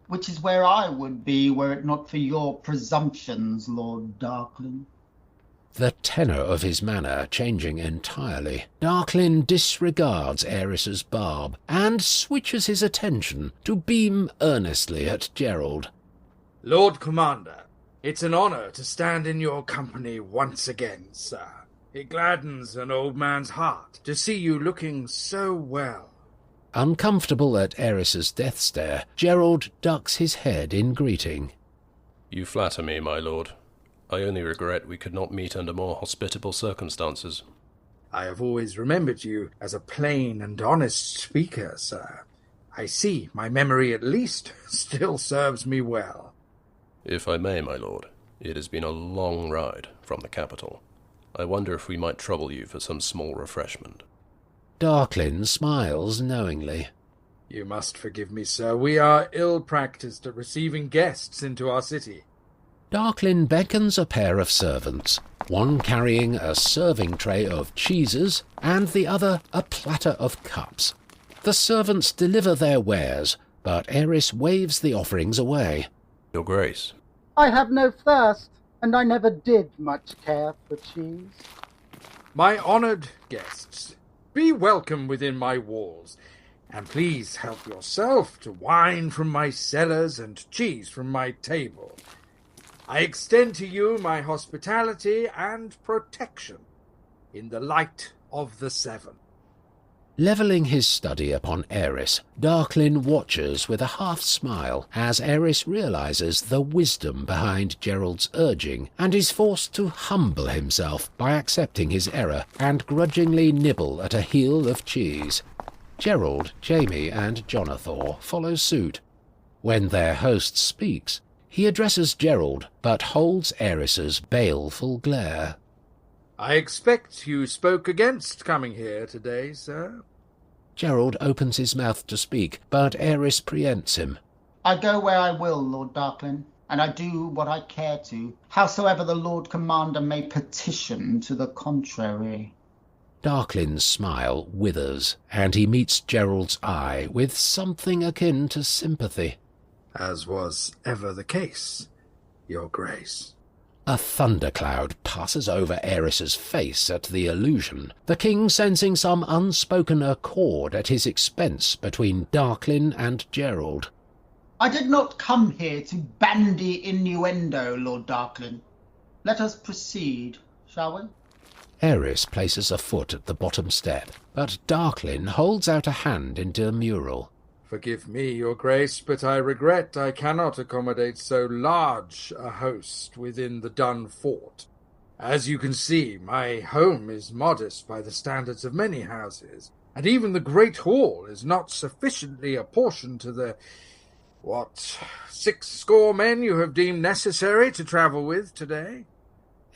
which is where I would be were it not for your presumptions, Lord Darklyn. The tenor of his manner changing entirely, Darklyn disregards Aerys's barb and switches his attention to beam earnestly at Gerold. Lord Commander, it's an honour to stand in your company once again, sir. It gladdens an old man's heart to see you looking so well. Uncomfortable at Aerys's death stare, Gerold ducks his head in greeting. You flatter me, my lord. I only regret we could not meet under more hospitable circumstances. I have always remembered you as a plain and honest speaker, sir. I see my memory at least still serves me well. If I may, my lord, it has been a long ride from the capital. I wonder if we might trouble you for some small refreshment. Darklyn smiles knowingly. You must forgive me, sir. We are ill-practised at receiving guests into our city. Darklyn beckons a pair of servants, one carrying a serving tray of cheeses and the other a platter of cups. The servants deliver their wares, but Aerys waves the offerings away. Your Grace. I have no thirst, and I never did much care for cheese. My honoured guests, be welcome within my walls, and please help yourself to wine from my cellars and cheese from my table. I extend to you my hospitality and protection in the light of the Seven. Levelling his study upon Aerys, Darklyn watches with a half-smile as Aerys realises the wisdom behind Gerold's urging and is forced to humble himself by accepting his error and grudgingly nibble at a heel of cheese. Gerold, Jaime and Jonothor follow suit. When their host speaks, he addresses Gerold, but holds Aerys's baleful glare. I expect you spoke against coming here today, sir. Gerold opens his mouth to speak, but Aerys preempts him. I go where I will, Lord Darklyn, and I do what I care to, howsoever the Lord Commander may petition to the contrary. Darklyn's smile withers, and he meets Gerold's eye with something akin to sympathy. As was ever the case. Your Grace. A thundercloud passes over Aerys's face at the allusion, the king sensing some unspoken accord at his expense between Darklyn and Gerold. I did not come here to bandy innuendo, Lord Darklyn. Let us proceed, shall we? Aerys places a foot at the bottom step, but Darklyn holds out a hand in demurral. Forgive me, Your Grace, but I regret I cannot accommodate so large a host within the Dun Fort. As you can see, my home is modest by the standards of many houses, and even the Great Hall is not sufficiently apportioned to the, 60 men you have deemed necessary to travel with today?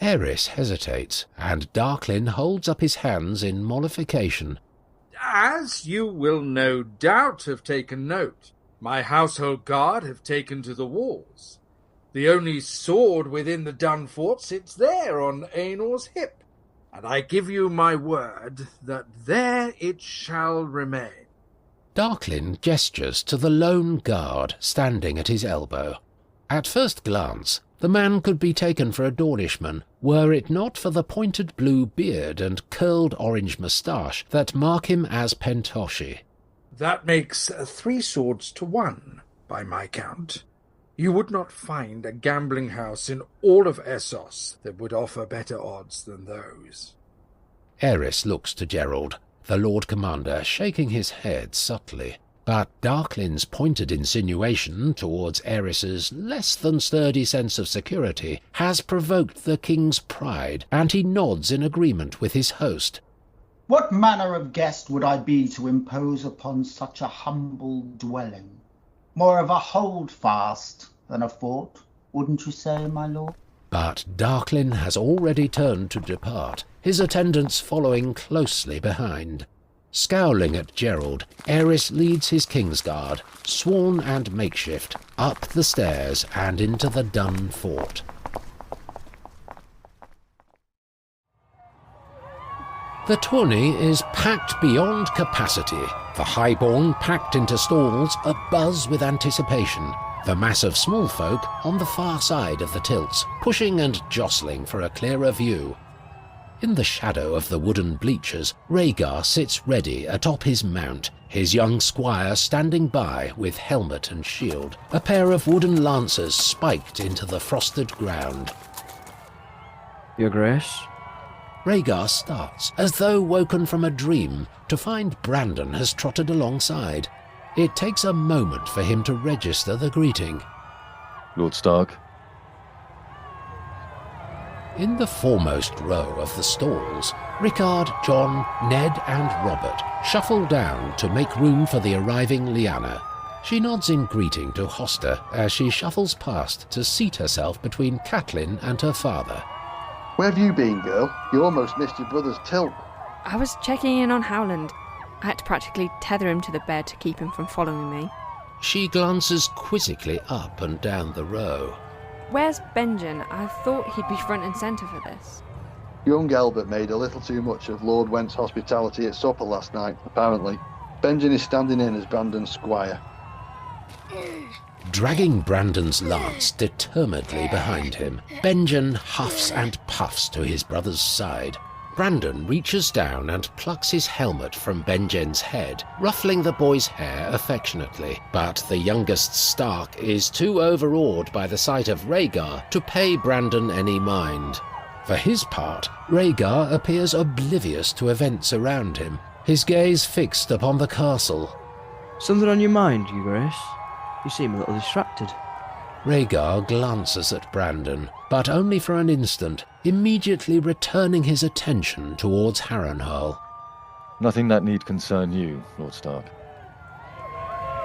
Aerys hesitates, and Darklyn holds up his hands in mollification. As you will no doubt have taken note, my household guard have taken to the walls. The only sword within the Dun Fort sits there on Aenor's hip, and I give you my word that there it shall remain. Darklyn gestures to the lone guard standing at his elbow. At first glance, the man could be taken for a Dornishman, were it not for the pointed blue beard and curled orange moustache that mark him as Pentoshi. That makes 3 swords to 1, by my count. You would not find a gambling house in all of Essos that would offer better odds than those. Aerys looks to Gerold, the Lord Commander shaking his head subtly. But Darklyn's pointed insinuation towards Aerys's less-than-sturdy sense of security has provoked the king's pride, and he nods in agreement with his host. What manner of guest would I be to impose upon such a humble dwelling? More of a holdfast than a fort, wouldn't you say, my lord? But Darklyn has already turned to depart, his attendants following closely behind. Scowling at Gerold, Aerys leads his Kingsguard, sworn and makeshift, up the stairs and into the Dun Fort. The tourney is packed beyond capacity, the highborn packed into stalls abuzz with anticipation, the mass of small folk on the far side of the tilts, pushing and jostling for a clearer view. In the shadow of the wooden bleachers, Rhaegar sits ready atop his mount, his young squire standing by with helmet and shield, a pair of wooden lancers spiked into the frosted ground. Your Grace? Rhaegar starts, as though woken from a dream, to find Brandon has trotted alongside. It takes a moment for him to register the greeting. Lord Stark. In the foremost row of the stalls, Rickard, John, Ned and Robert shuffle down to make room for the arriving Lyanna. She nods in greeting to Hoster as she shuffles past to seat herself between Catelyn and her father. Where have you been, girl? You almost missed your brother's tilt. I was checking in on Howland. I had to practically tether him to the bed to keep him from following me. She glances quizzically up and down the row. Where's Benjen? I thought he'd be front and centre for this. Young Albert made a little too much of Lord Went's hospitality at supper last night, apparently. Benjen is standing in as Brandon's squire. Dragging Brandon's lance determinedly behind him, Benjen huffs and puffs to his brother's side. Brandon reaches down and plucks his helmet from Benjen's head, ruffling the boy's hair affectionately, but the youngest Stark is too overawed by the sight of Rhaegar to pay Brandon any mind. For his part, Rhaegar appears oblivious to events around him, his gaze fixed upon the castle. Something on your mind, Your Grace? You seem a little distracted. Rhaegar glances at Brandon, but only for an instant, immediately returning his attention towards Harrenhal. Nothing that need concern you, Lord Stark.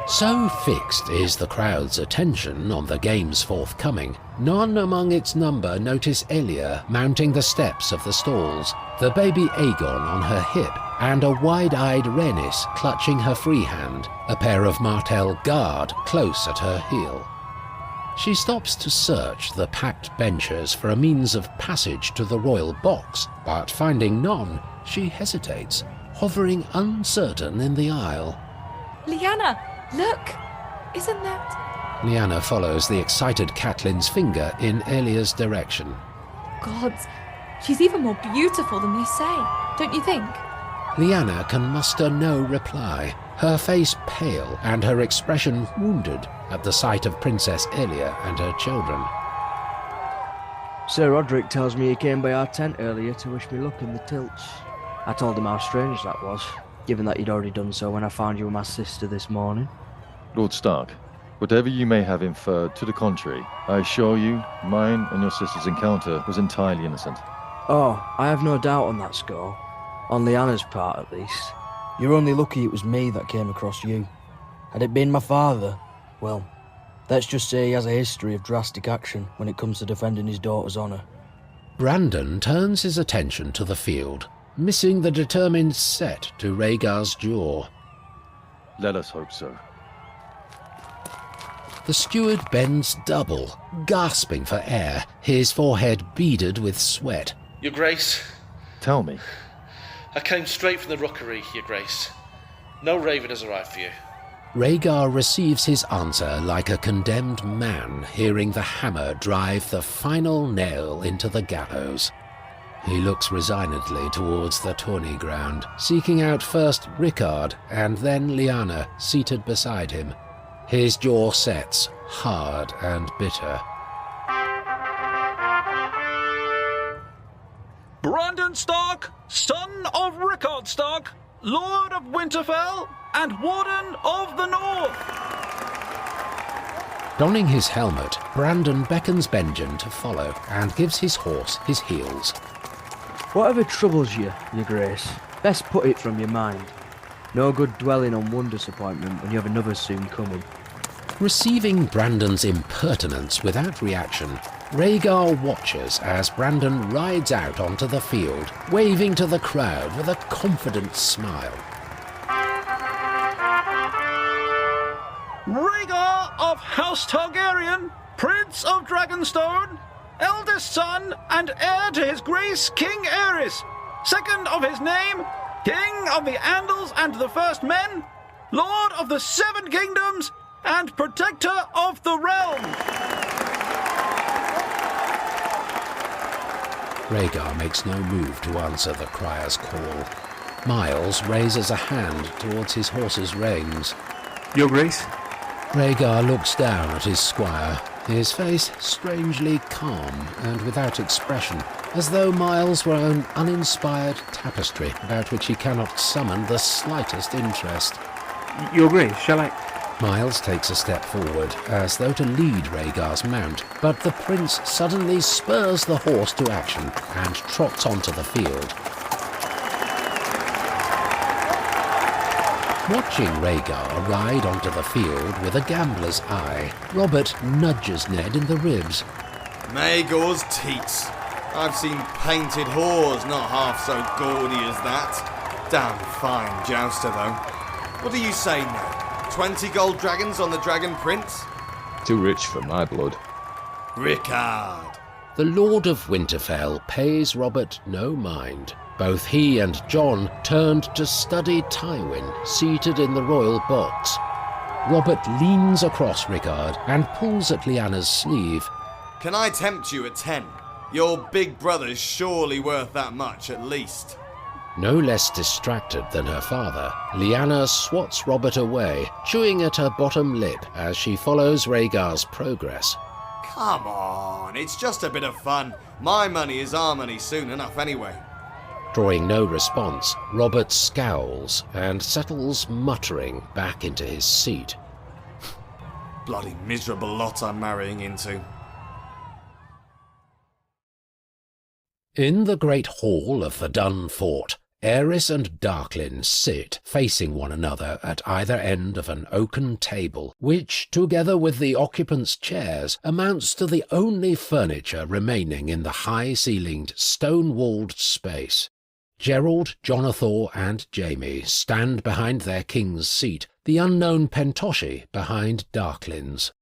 So fixed is the crowd's attention on the games forthcoming, none among its number notice Elia mounting the steps of the stalls, the baby Aegon on her hip, and a wide-eyed Rhaenys clutching her free hand, a pair of Martell guard close at her heel. She stops to search the packed benches for a means of passage to the royal box, but finding none, she hesitates, hovering uncertain in the aisle. Lyanna, look! Isn't that... Lyanna follows the excited Catelyn's finger in Elia's direction. Gods, she's even more beautiful than they say, don't you think? Lyanna can muster no reply, her face pale and her expression wounded at the sight of Princess Elia and her children. Sir Roderick tells me he came by our tent earlier to wish me luck in the tilts. I told him how strange that was, given that you'd already done so when I found you and my sister this morning. Lord Stark, whatever you may have inferred to the contrary, I assure you, mine and your sister's encounter was entirely innocent. Oh, I have no doubt on that score. On Lyanna's part, at least. You're only lucky it was me that came across you. Had it been my father, well, let's just say he has a history of drastic action when it comes to defending his daughter's honour. Brandon turns his attention to the field, missing the determined set to Rhaegar's jaw. Let us hope so. The steward bends double, gasping for air, his forehead beaded with sweat. Your Grace. Tell me. I came straight from the rookery, Your Grace. No raven has arrived for you. Rhaegar receives his answer like a condemned man hearing the hammer drive the final nail into the gallows. He looks resignedly towards the tourney ground, seeking out first Rickard and then Lyanna seated beside him. His jaw sets, hard and bitter. Brandon Stark, son of Rickard Stark, Lord of Winterfell and Warden of the North. Donning his helmet, Brandon beckons Benjen to follow and gives his horse his heels. Whatever troubles you, Your Grace, best put it from your mind. No good dwelling on one disappointment when you have another soon coming. Receiving Brandon's impertinence without reaction, Rhaegar watches as Brandon rides out onto the field, waving to the crowd with a confident smile. Rhaegar of House Targaryen, Prince of Dragonstone, eldest son and heir to his grace King Aerys, second of his name, King of the Andals and the First Men, Lord of the Seven Kingdoms, and Protector of the Realm. Rhaegar makes no move to answer the crier's call. Miles raises a hand towards his horse's reins. Your Grace? Rhaegar looks down at his squire, his face strangely calm and without expression, as though Miles were an uninspired tapestry about which he cannot summon the slightest interest. Your Grace, shall I... Miles takes a step forward, as though to lead Rhaegar's mount, but the prince suddenly spurs the horse to action and trots onto the field. Watching Rhaegar ride onto the field with a gambler's eye, Robert nudges Ned in the ribs. Maegor's teats. I've seen painted whores not half so gaudy as that. Damn fine jouster, though. What do you say, Ned? 20 gold dragons on the Dragon Prince? Too rich for my blood. Rickard. The Lord of Winterfell pays Robert no mind. Both he and Jon turned to study Tywin, seated in the royal box. Robert leans across Rickard and pulls at Lyanna's sleeve. Can I tempt you at 10? Your big brother's surely worth that much, at least. No less distracted than her father, Lyanna swats Robert away, chewing at her bottom lip as she follows Rhaegar's progress. Come on, it's just a bit of fun. My money is our money soon enough anyway. Drawing no response, Robert scowls and settles muttering back into his seat. Bloody miserable lot I'm marrying into. In the great hall of the Dun Fort, Aerys and Darklyn sit facing one another at either end of an oaken table, which, together with the occupants' chairs, amounts to the only furniture remaining in the high-ceilinged, stone-walled space. Gerold, Jonothor, and Jaime stand behind their king's seat, the unknown Pentoshi behind Darklyn's.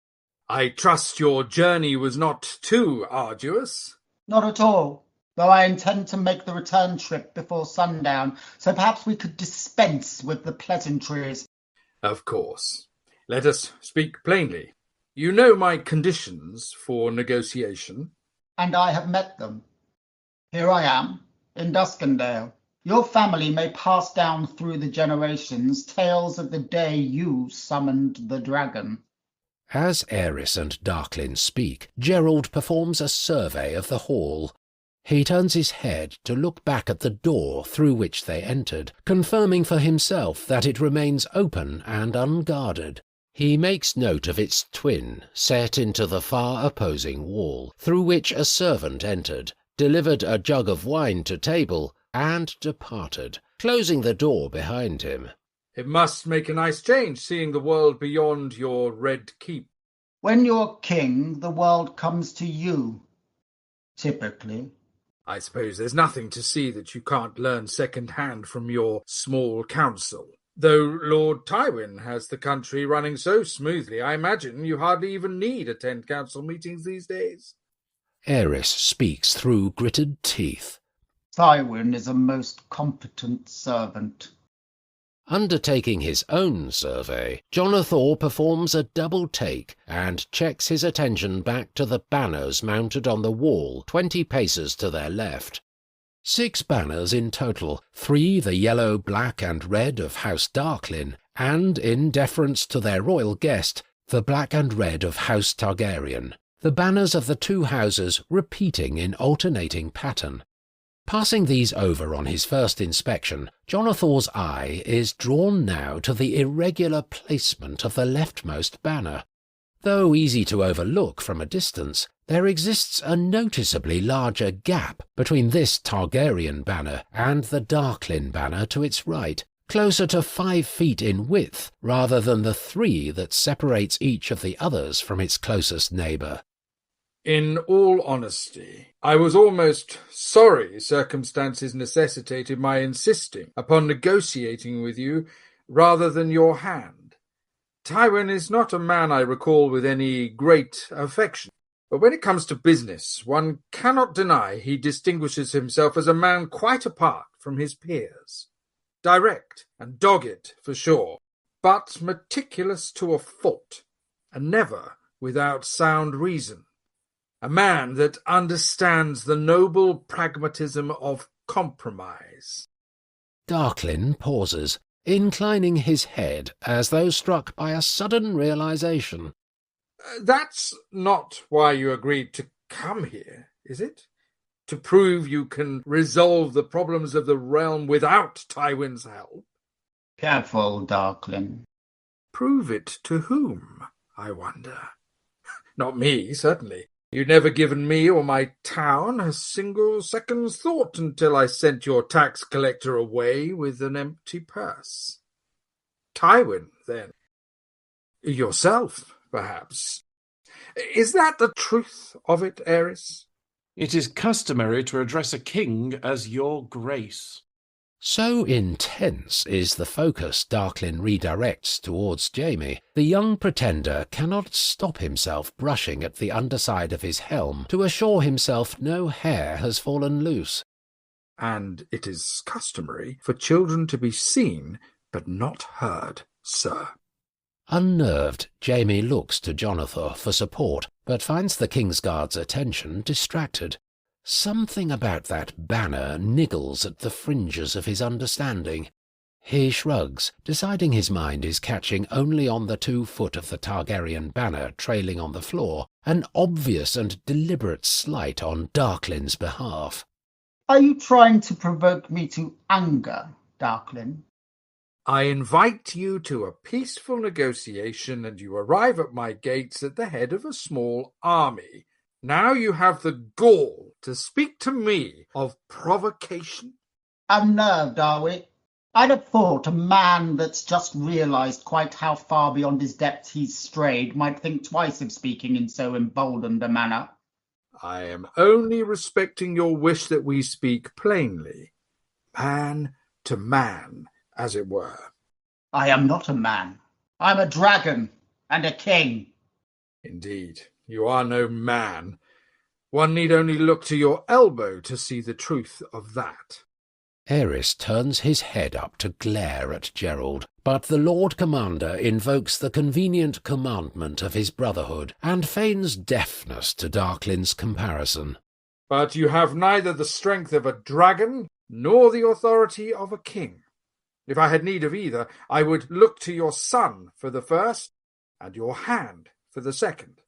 I trust your journey was not too arduous? Not at all. Though I intend to make the return trip before sundown, so perhaps we could dispense with the pleasantries. Of course. Let us speak plainly. You know my conditions for negotiation. And I have met them. Here I am, in Duskendale. Your family may pass down through the generations tales of the day you summoned the dragon. As Aerys and Darklyn speak, Gerold performs a survey of the hall. He turns his head to look back at the door through which they entered, confirming for himself that it remains open and unguarded. He makes note of its twin, set into the far opposing wall, through which a servant entered, delivered a jug of wine to table, and departed, closing the door behind him. It must make a nice change, seeing the world beyond your red keep. When you're king, the world comes to you, typically. I suppose there's nothing to see that you can't learn second-hand from your small council. Though Lord Tywin has the country running so smoothly, I imagine you hardly even need attend council meetings these days. Aerys speaks through gritted teeth. Tywin is a most competent servant. Undertaking his own survey, Jonothor performs a double take and checks his attention back to the banners mounted on the wall 20 paces to their left. 6 banners in total, 3 the yellow, black and red of House Darklyn, and, in deference to their royal guest, the black and red of House Targaryen, the banners of the 2 houses repeating in alternating pattern. Passing these over on his first inspection, Jonothor's eye is drawn now to the irregular placement of the leftmost banner. Though easy to overlook from a distance, there exists a noticeably larger gap between this Targaryen banner and the Darklyn banner to its right, closer to 5 feet in width rather than the 3 that separates each of the others from its closest neighbour. In all honesty, I was almost sorry circumstances necessitated my insisting upon negotiating with you rather than your hand. Tywin is not a man I recall with any great affection, but when it comes to business, one cannot deny he distinguishes himself as a man quite apart from his peers. Direct and dogged, for sure, but meticulous to a fault, and never without sound reason. A man that understands the noble pragmatism of compromise. Darklyn pauses, inclining his head as though struck by a sudden realization. That's not why you agreed to come here, is it? To prove you can resolve the problems of the realm without Tywin's help? Careful, Darklyn. Prove it to whom, I wonder? Not me, certainly. You'd never given me or my town a single second's thought until I sent your tax collector away with an empty purse. Tywin, then. Yourself, perhaps. Is that the truth of it, Aerys? It is customary to address a king as your grace. So intense is the focus Darklyn redirects towards Jaime, the young pretender cannot stop himself brushing at the underside of his helm to assure himself no hair has fallen loose. And it is customary for children to be seen, but not heard, sir. Unnerved, Jaime looks to Jonothor for support, but finds the Kingsguard's attention distracted. Something about that banner niggles at the fringes of his understanding. He shrugs, deciding his mind is catching only on the 2 foot of the Targaryen banner trailing on the floor, an obvious and deliberate slight on Darklyn's behalf. Are you trying to provoke me to anger, Darklyn? I invite you to a peaceful negotiation, and you arrive at my gates at the head of a small army. Now you have the gall to speak to me of provocation? Unnerved, are we? I'd have thought a man that's just realised quite how far beyond his depth he's strayed might think twice of speaking in so emboldened a manner. I am only respecting your wish that we speak plainly. Man to man, as it were. I am not a man. I'm a dragon and a king. Indeed. You are no man. One need only look to your elbow to see the truth of that. Aerys turns his head up to glare at Gerold, but the Lord Commander invokes the convenient commandment of his brotherhood and feigns deafness to Darklin's comparison. But you have neither the strength of a dragon nor the authority of a king. If I had need of either, I would look to your son for the first, and your hand for the second.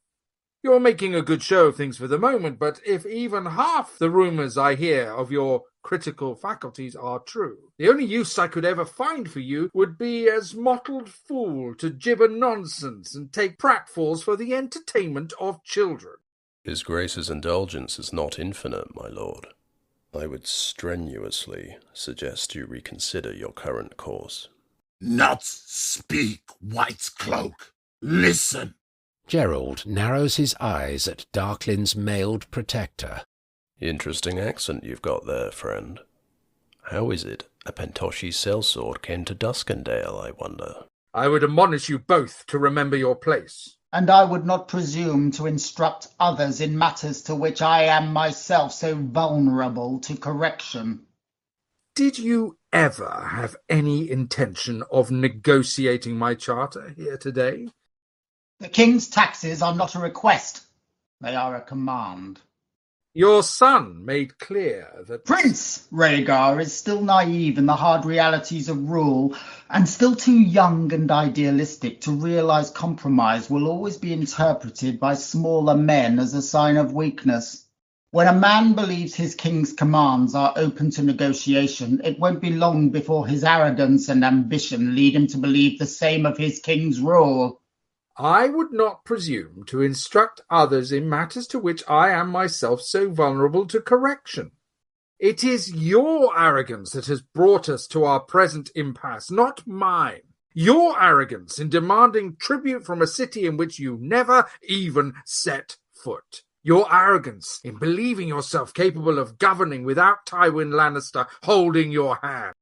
You're making a good show of things for the moment, but if even half the rumours I hear of your critical faculties are true, the only use I could ever find for you would be as mottled fool to gibber nonsense and take pratfalls for the entertainment of children. His Grace's indulgence is not infinite, my lord. I would strenuously suggest you reconsider your current course. Not speak, White Cloak. Listen. Gerold narrows his eyes at Darklin's mailed protector. Interesting accent you've got there, friend. How is it a Pentoshi sellsword came to Duskendale, I wonder? I would admonish you both to remember your place. And I would not presume to instruct others in matters to which I am myself so vulnerable to correction. Did you ever have any intention of negotiating my charter here today? The king's taxes are not a request. They are a command. Your son made clear that... Prince Rhaegar is still naive in the hard realities of rule, and still too young and idealistic to realise compromise will always be interpreted by smaller men as a sign of weakness. When a man believes his king's commands are open to negotiation, it won't be long before his arrogance and ambition lead him to believe the same of his king's rule. I would not presume to instruct others in matters to which I am myself so vulnerable to correction. It is your arrogance that has brought us to our present impasse, not mine. Your arrogance in demanding tribute from a city in which you never even set foot. Your arrogance in believing yourself capable of governing without Tywin Lannister holding your hand.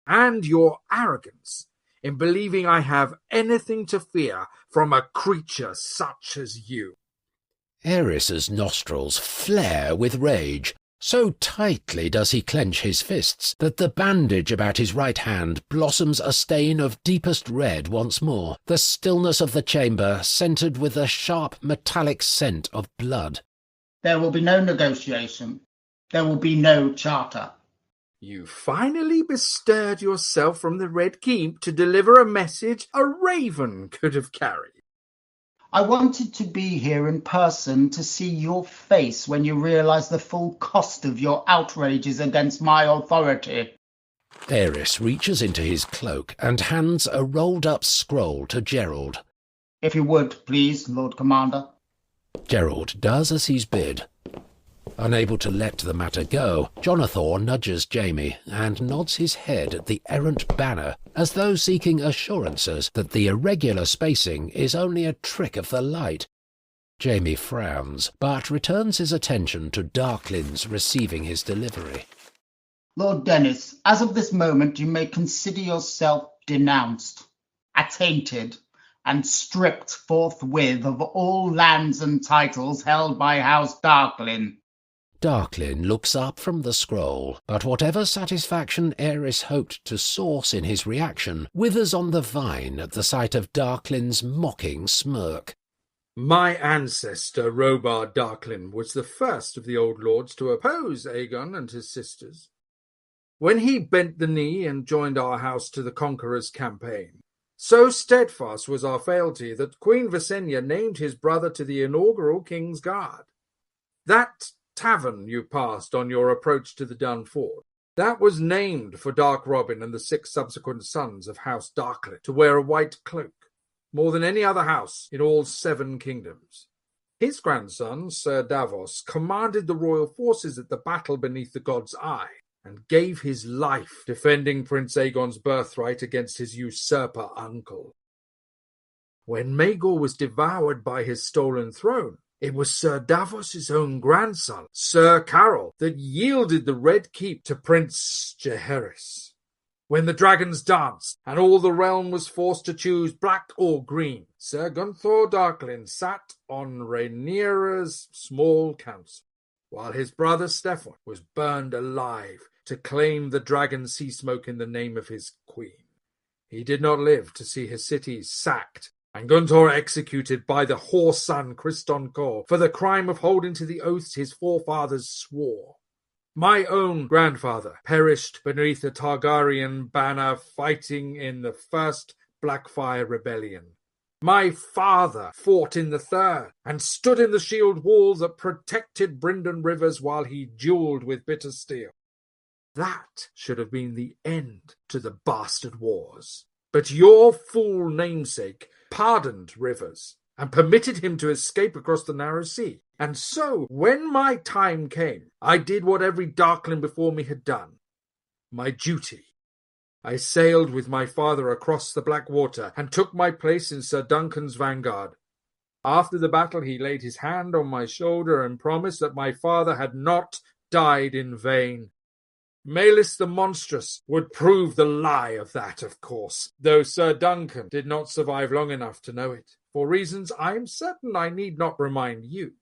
And your arrogance in believing I have anything to fear from a creature such as you. Aerys's nostrils flare with rage. So tightly does he clench his fists that the bandage about his right hand blossoms a stain of deepest red once more, the stillness of the chamber scented with a sharp metallic scent of blood. There will be no negotiation. There will be no charter. You finally bestirred yourself from the Red Keep to deliver a message a raven could have carried. I wanted to be here in person to see your face when you realise the full cost of your outrages against my authority. Aerys reaches into his cloak and hands a rolled-up scroll to Gerold. If you would, please, Lord Commander. Gerold does as he's bid. Unable to let the matter go, Jonothor nudges Jaime and nods his head at the errant banner as though seeking assurances that the irregular spacing is only a trick of the light. Jaime frowns, but returns his attention to Darklin's receiving his delivery. Lord Dennis, as of this moment you may consider yourself denounced, attainted, and stripped forthwith of all lands and titles held by House Darklin. Darklin looks up from the scroll, but whatever satisfaction Aerys hoped to source in his reaction withers on the vine at the sight of Darklin's mocking smirk. My ancestor, Robard Darklin, was the first of the old lords to oppose Aegon and his sisters. When he bent the knee and joined our house to the Conqueror's campaign, so steadfast was our fealty that Queen Visenya named his brother to the inaugural King's Guard. That tavern you passed on your approach to the Dun Fort, that was named for Dark Robin and the 6 subsequent sons of House Darkling to wear a white cloak, more than any other house in all 7 kingdoms. His grandson, Sir Davos, commanded the royal forces at the battle beneath the God's Eye, and gave his life defending Prince Aegon's birthright against his usurper uncle. When Maegor was devoured by his stolen throne, it was Sir Davos's own grandson, Sir Carol, that yielded the Red Keep to Prince Jaehaerys. When the dragons danced, and all the realm was forced to choose black or green, Sir Gunthor Darklin sat on Rhaenyra's small council, while his brother Steffon was burned alive to claim the dragon sea smoke in the name of his queen. He did not live to see his cities sacked and Guntor executed by the whore son Criston Cor for the crime of holding to the oaths his forefathers swore. My own grandfather perished beneath the Targaryen banner fighting in the first Blackfire Rebellion. My father fought in the third and stood in the shield wall that protected Bryndon rivers while he duelled with bitter steel. That should have been the end to the bastard wars. But your fool namesake pardoned Rivers and permitted him to escape across the narrow sea. And so, when my time came, I did what every Darkling before me had done. My duty. I sailed with my father across the Black Water and took my place in Sir Duncan's vanguard. After the battle he laid his hand on my shoulder and promised that my father had not died in vain. Maelys the Monstrous would prove the lie of that, of course, though Sir Duncan did not survive long enough to know it, for reasons I am certain I need not remind you.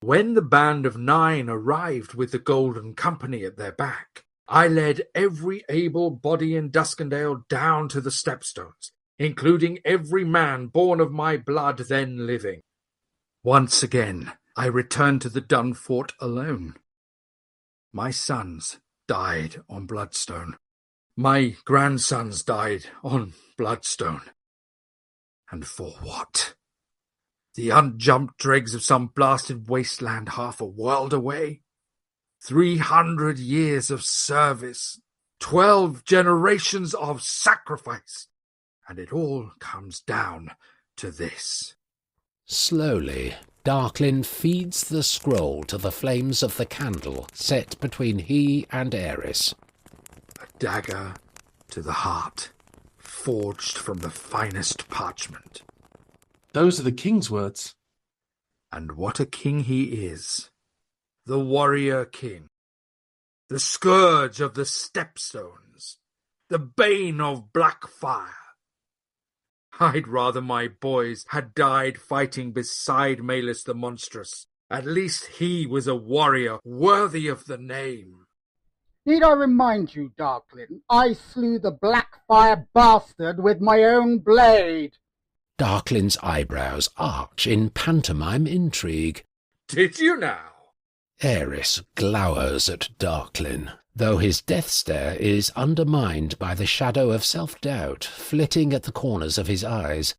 When the band of 9 arrived with the Golden Company at their back, I led every able body in Duskendale down to the Stepstones, including every man born of my blood then living. Once again, I returned to the Dun Fort alone. My sons died on Bloodstone. My grandsons died on Bloodstone. And for what? The unjumped dregs of some blasted wasteland half a world away? 300 years of service, 12 generations of sacrifice, and it all comes down to this. Slowly, Darklyn feeds the scroll to the flames of the candle set between he and Aerys. A dagger to the heart, forged from the finest parchment. Those are the king's words. And what a king he is. The warrior king. The scourge of the Stepstones. The bane of Blackfire. I'd rather my boys had died fighting beside Maelys the Monstrous. At least he was a warrior worthy of the name. Need I remind you, Darklyn, I slew the Blackfire bastard with my own blade. Darklyn's eyebrows arch in pantomime intrigue. Did you now? Aerys glowers at Darklyn, though his death stare is undermined by the shadow of self-doubt flitting at the corners of his eyes.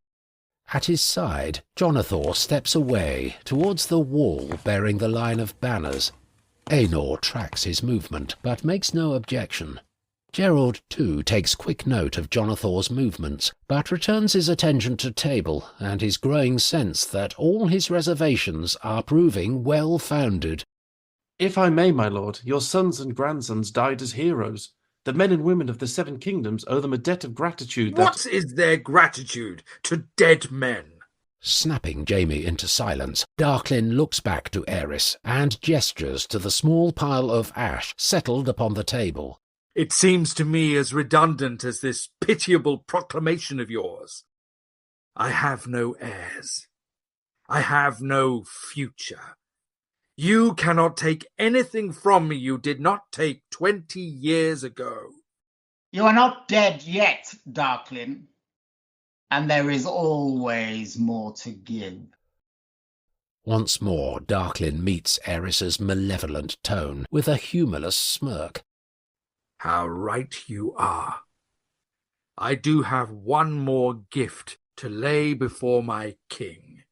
At his side, Jonothor steps away towards the wall bearing the line of banners. Aenor tracks his movement, but makes no objection. Gerold, too, takes quick note of Jonothor's movements, but returns his attention to table and his growing sense that all his reservations are proving well-founded. If I may, my lord, your sons and grandsons died as heroes. The men and women of the 7 kingdoms owe them a debt of gratitude that— What is their gratitude to dead men? Snapping Jaime into silence, Darklyn looks back to Aerys and gestures to the small pile of ash settled upon the table. It seems to me as redundant as this pitiable proclamation of yours. I have no heirs. I have no future. You cannot take anything from me you did not take 20 years ago. You are not dead yet, Darklyn. And there is always more to give. Once more, Darklyn meets Aerys's malevolent tone with a humourless smirk. How right you are. I do have one more gift to lay before my king.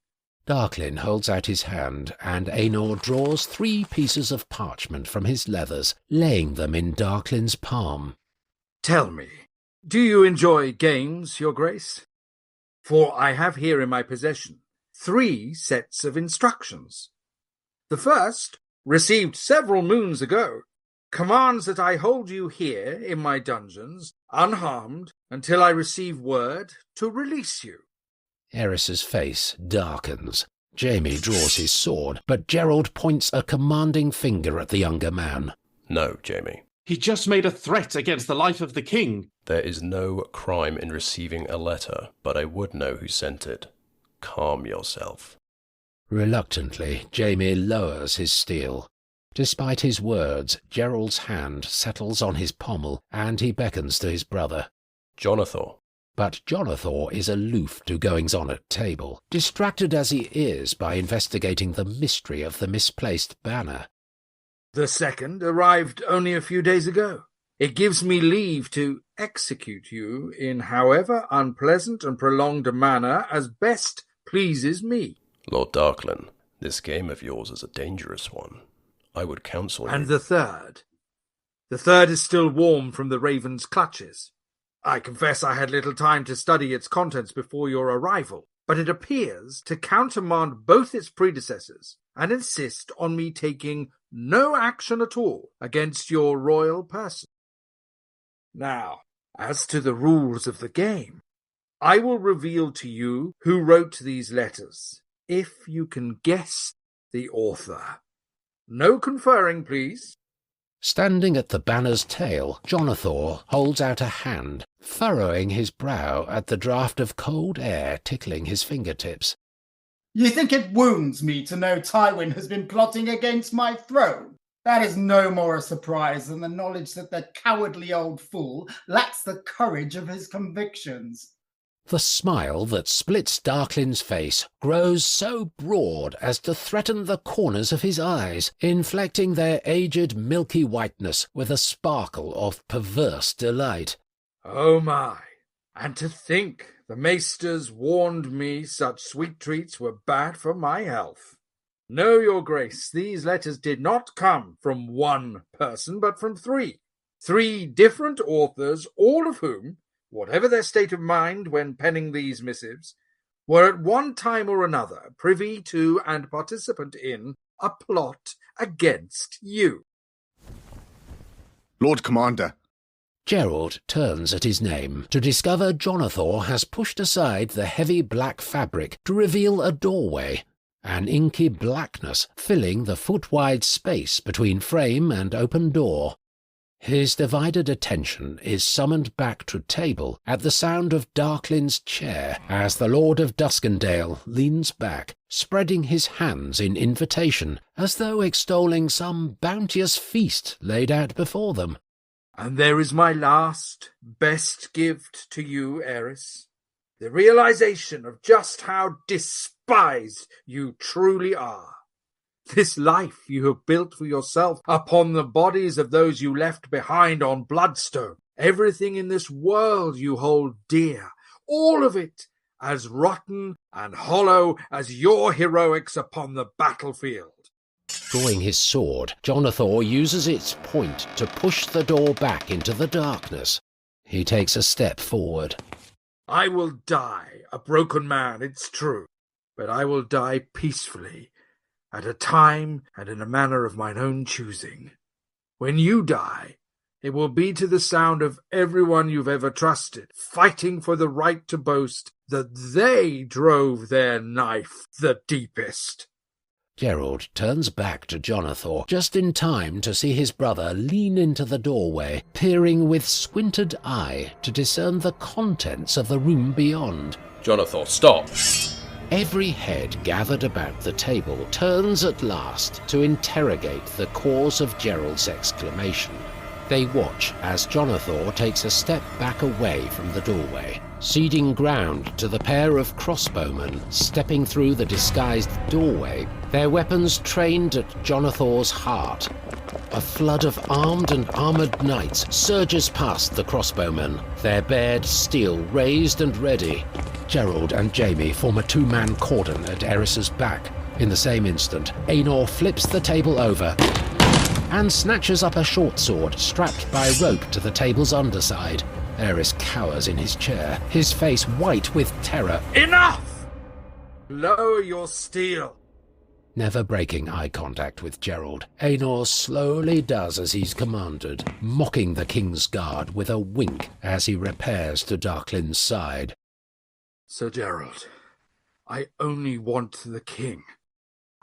Darklyn holds out his hand, and Aenor draws 3 pieces of parchment from his leathers, laying them in Darklyn's palm. Tell me, do you enjoy games, your grace? For I have here in my possession 3 sets of instructions. The first, received several moons ago, commands that I hold you here in my dungeons, unharmed, until I receive word to release you. Aerys's face darkens. Jaime draws his sword, but Gerold points a commanding finger at the younger man. No, Jaime. He just made a threat against the life of the king. There is no crime in receiving a letter, but I would know who sent it. Calm yourself. Reluctantly, Jaime lowers his steel. Despite his words, Gerold's hand settles on his pommel, and he beckons to his brother. Jonothor. But Jonothor is aloof to goings-on at table, distracted as he is by investigating the mystery of the misplaced banner. The second arrived only a few days ago. It gives me leave to execute you in however unpleasant and prolonged a manner as best pleases me. Lord Darklyn, this game of yours is a dangerous one. I would counsel you... And the third? The third is still warm from the Raven's clutches. I confess I had little time to study its contents before your arrival, but it appears to countermand both its predecessors and insist on me taking no action at all against your royal person. Now, as to the rules of the game, I will reveal to you who wrote these letters, if you can guess the author. No conferring, please. Standing at the banner's tail, Jonothor holds out a hand, furrowing his brow at the draught of cold air tickling his fingertips. You think it wounds me to know Tywin has been plotting against my throne? That is no more a surprise than the knowledge that the cowardly old fool lacks the courage of his convictions. The smile that splits Darklyn's face grows so broad as to threaten the corners of his eyes, inflecting their aged milky whiteness with a sparkle of perverse delight. Oh my! And to think the maesters warned me such sweet treats were bad for my health. No, your grace, these letters did not come from one person, but from three. 3 different authors, all of whom, whatever their state of mind when penning these missives, were at one time or another privy to and participant in a plot against you. Lord Commander. Gerold turns at his name to discover Jonothor has pushed aside the heavy black fabric to reveal a doorway, an inky blackness filling the foot-wide space between frame and open door. His divided attention is summoned back to table at the sound of Darklyn's chair as the Lord of Duskendale leans back, spreading his hands in invitation, as though extolling some bounteous feast laid out before them. And there is my last, best gift to you, Aerys. The realization of just how despised you truly are. This life you have built for yourself upon the bodies of those you left behind on Bloodstone. Everything in this world you hold dear. All of it as rotten and hollow as your heroics upon the battlefield. Drawing his sword, Jonothor uses its point to push the door back into the darkness. He takes a step forward. I will die, a broken man, it's true, but I will die peacefully, at a time and in a manner of mine own choosing. When you die, it will be to the sound of everyone you've ever trusted, fighting for the right to boast that they drove their knife the deepest. Gerold turns back to Jonothor just in time to see his brother lean into the doorway, peering with squinted eye to discern the contents of the room beyond. Jonothor, stop! Every head gathered about the table turns at last to interrogate the cause of Gerold's exclamation. They watch as Jonothor takes a step back away from the doorway, ceding ground to the pair of crossbowmen stepping through the disguised doorway, their weapons trained at Jonothor's heart. A flood of armed and armoured knights surges past the crossbowmen, their bared steel raised and ready. Gerold and Jaime form a 2-man cordon at Aerys's back. In the same instant, Aenor flips the table over and snatches up a short sword strapped by rope to the table's underside. Aerys cowers in his chair, his face white with terror. Enough! Lower your steel. Never breaking eye contact with Gerold, Aenor slowly does as he's commanded, mocking the king's guard with a wink as he repairs to Darklyn's side. Sir Gerold, I only want the king.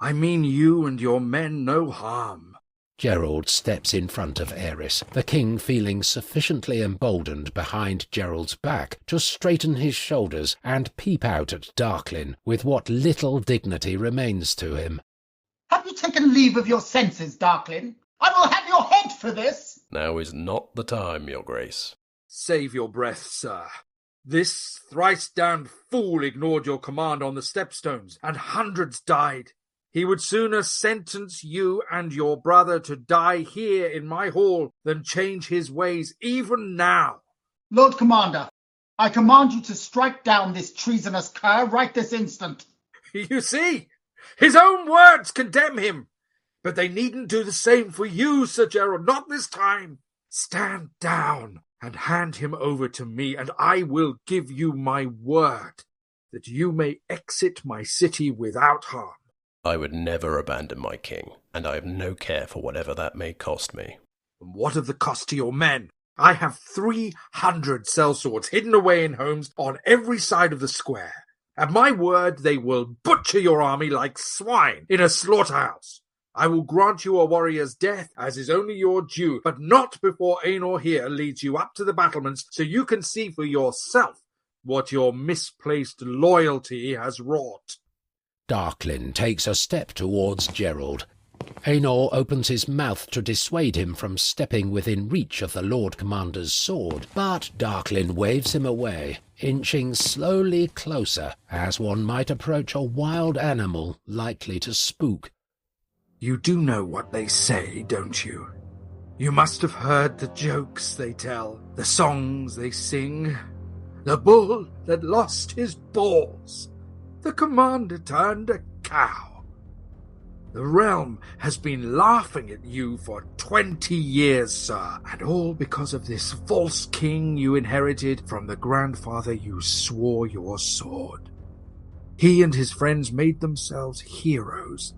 I mean you and your men no harm. Gerold steps in front of Aerys, the king feeling sufficiently emboldened behind Gerold's back to straighten his shoulders and peep out at Darklyn with what little dignity remains to him. Have you taken leave of your senses, Darklyn? I will have your head for this! Now is not the time, your grace. Save your breath, sir. This thrice-damned fool ignored your command on the stepstones, and hundreds died. He would sooner sentence you and your brother to die here in my hall than change his ways even now. Lord Commander, I command you to strike down this treasonous cur right this instant. You see, his own words condemn him. But they needn't do the same for you, Sir Gerold, not this time. Stand down and hand him over to me, and I will give you my word that you may exit my city without harm. I would never abandon my king, and I have no care for whatever that may cost me. And what of the cost to your men? I have 300 sellswords hidden away in homes on every side of the square. At my word, they will butcher your army like swine in a slaughterhouse. I will grant you a warrior's death, as is only your due, but not before Aenor here leads you up to the battlements, so you can see for yourself what your misplaced loyalty has wrought. Darklyn takes a step towards Gerold. Aenor opens his mouth to dissuade him from stepping within reach of the Lord Commander's sword, but Darklyn waves him away, inching slowly closer, as one might approach a wild animal likely to spook. You do know what they say, don't you? You must have heard the jokes they tell, the songs they sing. The bull that lost his balls. The commander turned a cow. The realm has been laughing at you for 20 years, sir, and all because of this false king you inherited from the grandfather you swore your sword. He and his friends made themselves heroes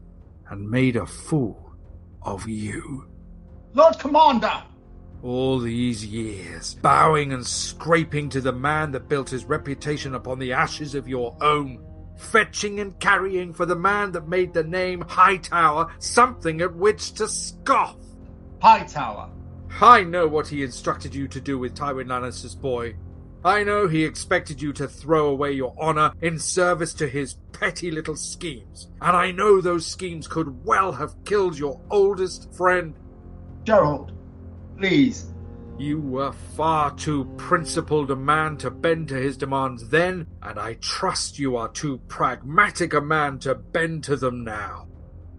and made a fool of you. Lord Commander! All these years, bowing and scraping to the man that built his reputation upon the ashes of your own, fetching and carrying for the man that made the name Hightower something at which to scoff. Hightower. I know what he instructed you to do with Tywin Lannister's boy. I know he expected you to throw away your honor in service to his petty little schemes, and I know those schemes could well have killed your oldest friend. Gerold, please. You were far too principled a man to bend to his demands then, and I trust you are too pragmatic a man to bend to them now.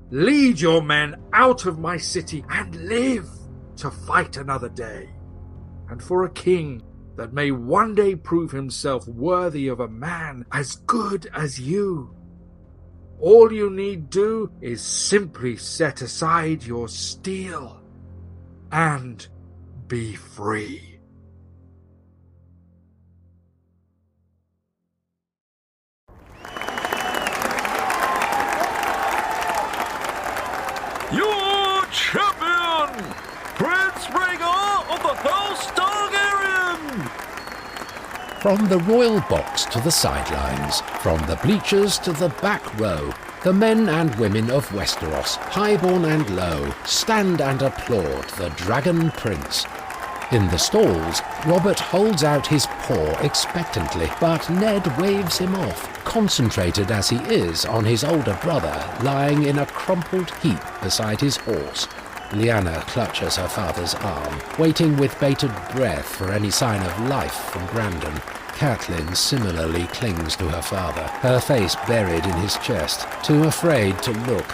Lead your men out of my city and live to fight another day, and for a king that may one day prove himself worthy of a man as good as you. All you need do is simply set aside your steel and be free. Your champion, Prince Rhaegar of the House Targaryen! From the royal box to the sidelines, from the bleachers to the back row, the men and women of Westeros, highborn and low, stand and applaud the Dragon Prince. In the stalls, Robert holds out his paw expectantly, but Ned waves him off, concentrated as he is on his older brother lying in a crumpled heap beside his horse. Lyanna clutches her father's arm, waiting with bated breath for any sign of life from Brandon. Catelyn similarly clings to her father, her face buried in his chest, too afraid to look.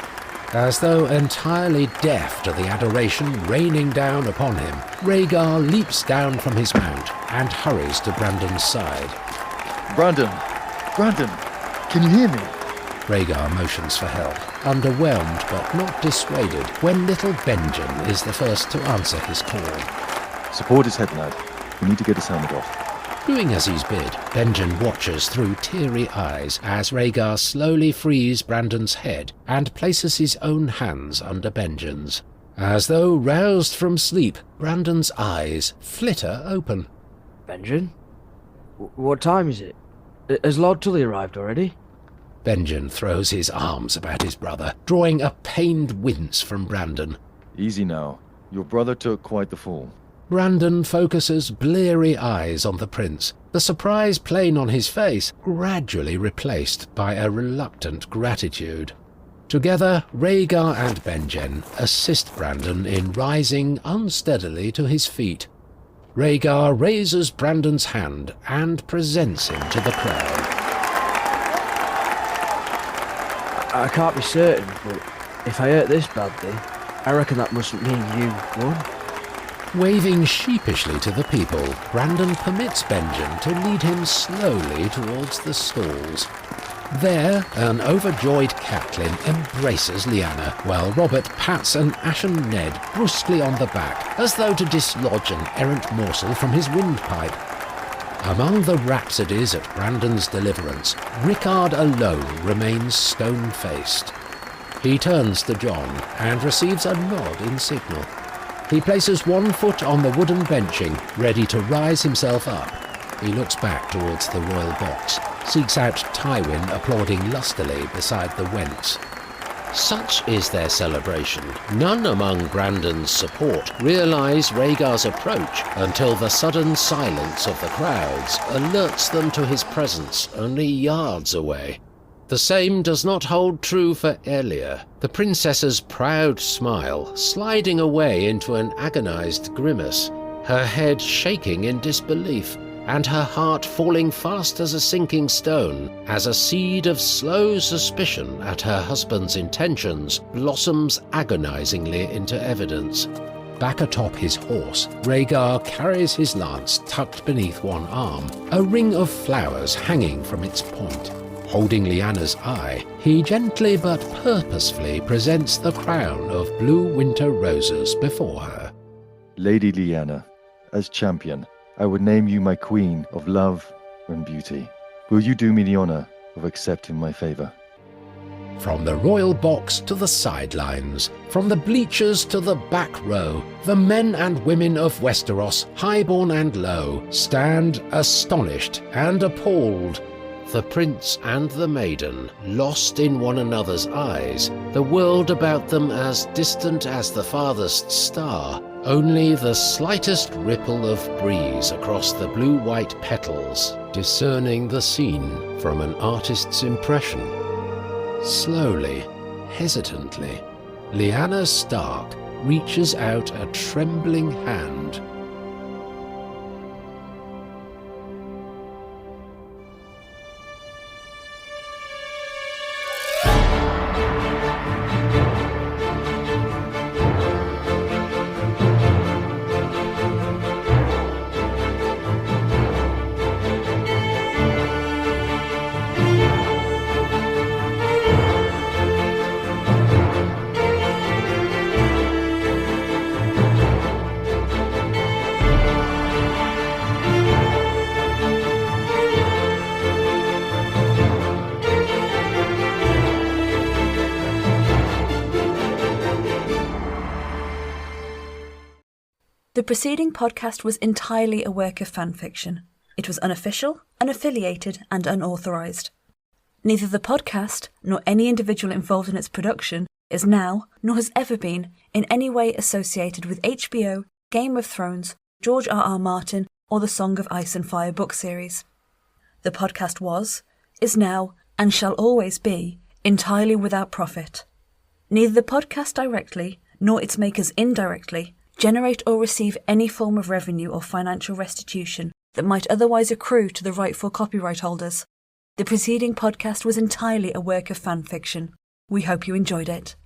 As though entirely deaf to the adoration raining down upon him, Rhaegar leaps down from his mount and hurries to Brandon's side. Brandon, can you hear me? Rhaegar motions for help, underwhelmed but not dissuaded, when little Benjen is the first to answer his call. Support his head, lad. We need to get his helmet off. Doing as he's bid, Benjen watches through teary eyes as Rhaegar slowly frees Brandon's head and places his own hands under Benjen's. As though roused from sleep, Brandon's eyes flitter open. Benjen? What time is it? Has Lord Tully arrived already? Benjen throws his arms about his brother, drawing a pained wince from Brandon. Easy now. Your brother took quite the fall. Brandon focuses bleary eyes on the prince, the surprise plain on his face gradually replaced by a reluctant gratitude. Together, Rhaegar and Benjen assist Brandon in rising unsteadily to his feet. Rhaegar raises Brandon's hand and presents him to the crowd. I can't be certain, but if I hurt this badly, I reckon that mustn't mean you won. Waving sheepishly to the people, Brandon permits Benjen to lead him slowly towards the stalls. There, an overjoyed Catelyn embraces Lyanna, while Robert pats an ashen Ned brusquely on the back, as though to dislodge an errant morsel from his windpipe. Among the rhapsodies at Brandon's deliverance, Rickard alone remains stone-faced. He turns to Jon and receives a nod in signal. He places one foot on the wooden benching, ready to rise himself up. He looks back towards the royal box, seeks out Tywin applauding lustily beside the Wentz. Such is their celebration. None among Brandon's support realise Rhaegar's approach until the sudden silence of the crowds alerts them to his presence only yards away. The same does not hold true for Elia, the princess's proud smile sliding away into an agonised grimace, her head shaking in disbelief, and her heart falling fast as a sinking stone, as a seed of slow suspicion at her husband's intentions blossoms agonizingly into evidence. Back atop his horse, Rhaegar carries his lance tucked beneath one arm, a ring of flowers hanging from its point. Holding Lyanna's eye, he gently but purposefully presents the crown of blue winter roses before her. Lady Lyanna, as champion, I would name you my queen of love and beauty. Will you do me the honour of accepting my favour? From the royal box to the sidelines, from the bleachers to the back row, the men and women of Westeros, highborn and low, stand astonished and appalled. The prince and the maiden, lost in one another's eyes, the world about them as distant as the farthest star, only the slightest ripple of breeze across the blue-white petals, discerning the scene from an artist's impression. Slowly, hesitantly, Lyanna Stark reaches out a trembling hand. The preceding podcast was entirely a work of fanfiction. It was unofficial, unaffiliated, and unauthorised. Neither the podcast, nor any individual involved in its production, is now, nor has ever been, in any way associated with HBO, Game of Thrones, George R.R. Martin, or the Song of Ice and Fire book series. The podcast was, is now, and shall always be, entirely without profit. Neither the podcast directly, nor its makers indirectly, generate or receive any form of revenue or financial restitution that might otherwise accrue to the rightful copyright holders. The preceding podcast was entirely a work of fan fiction. We hope you enjoyed it.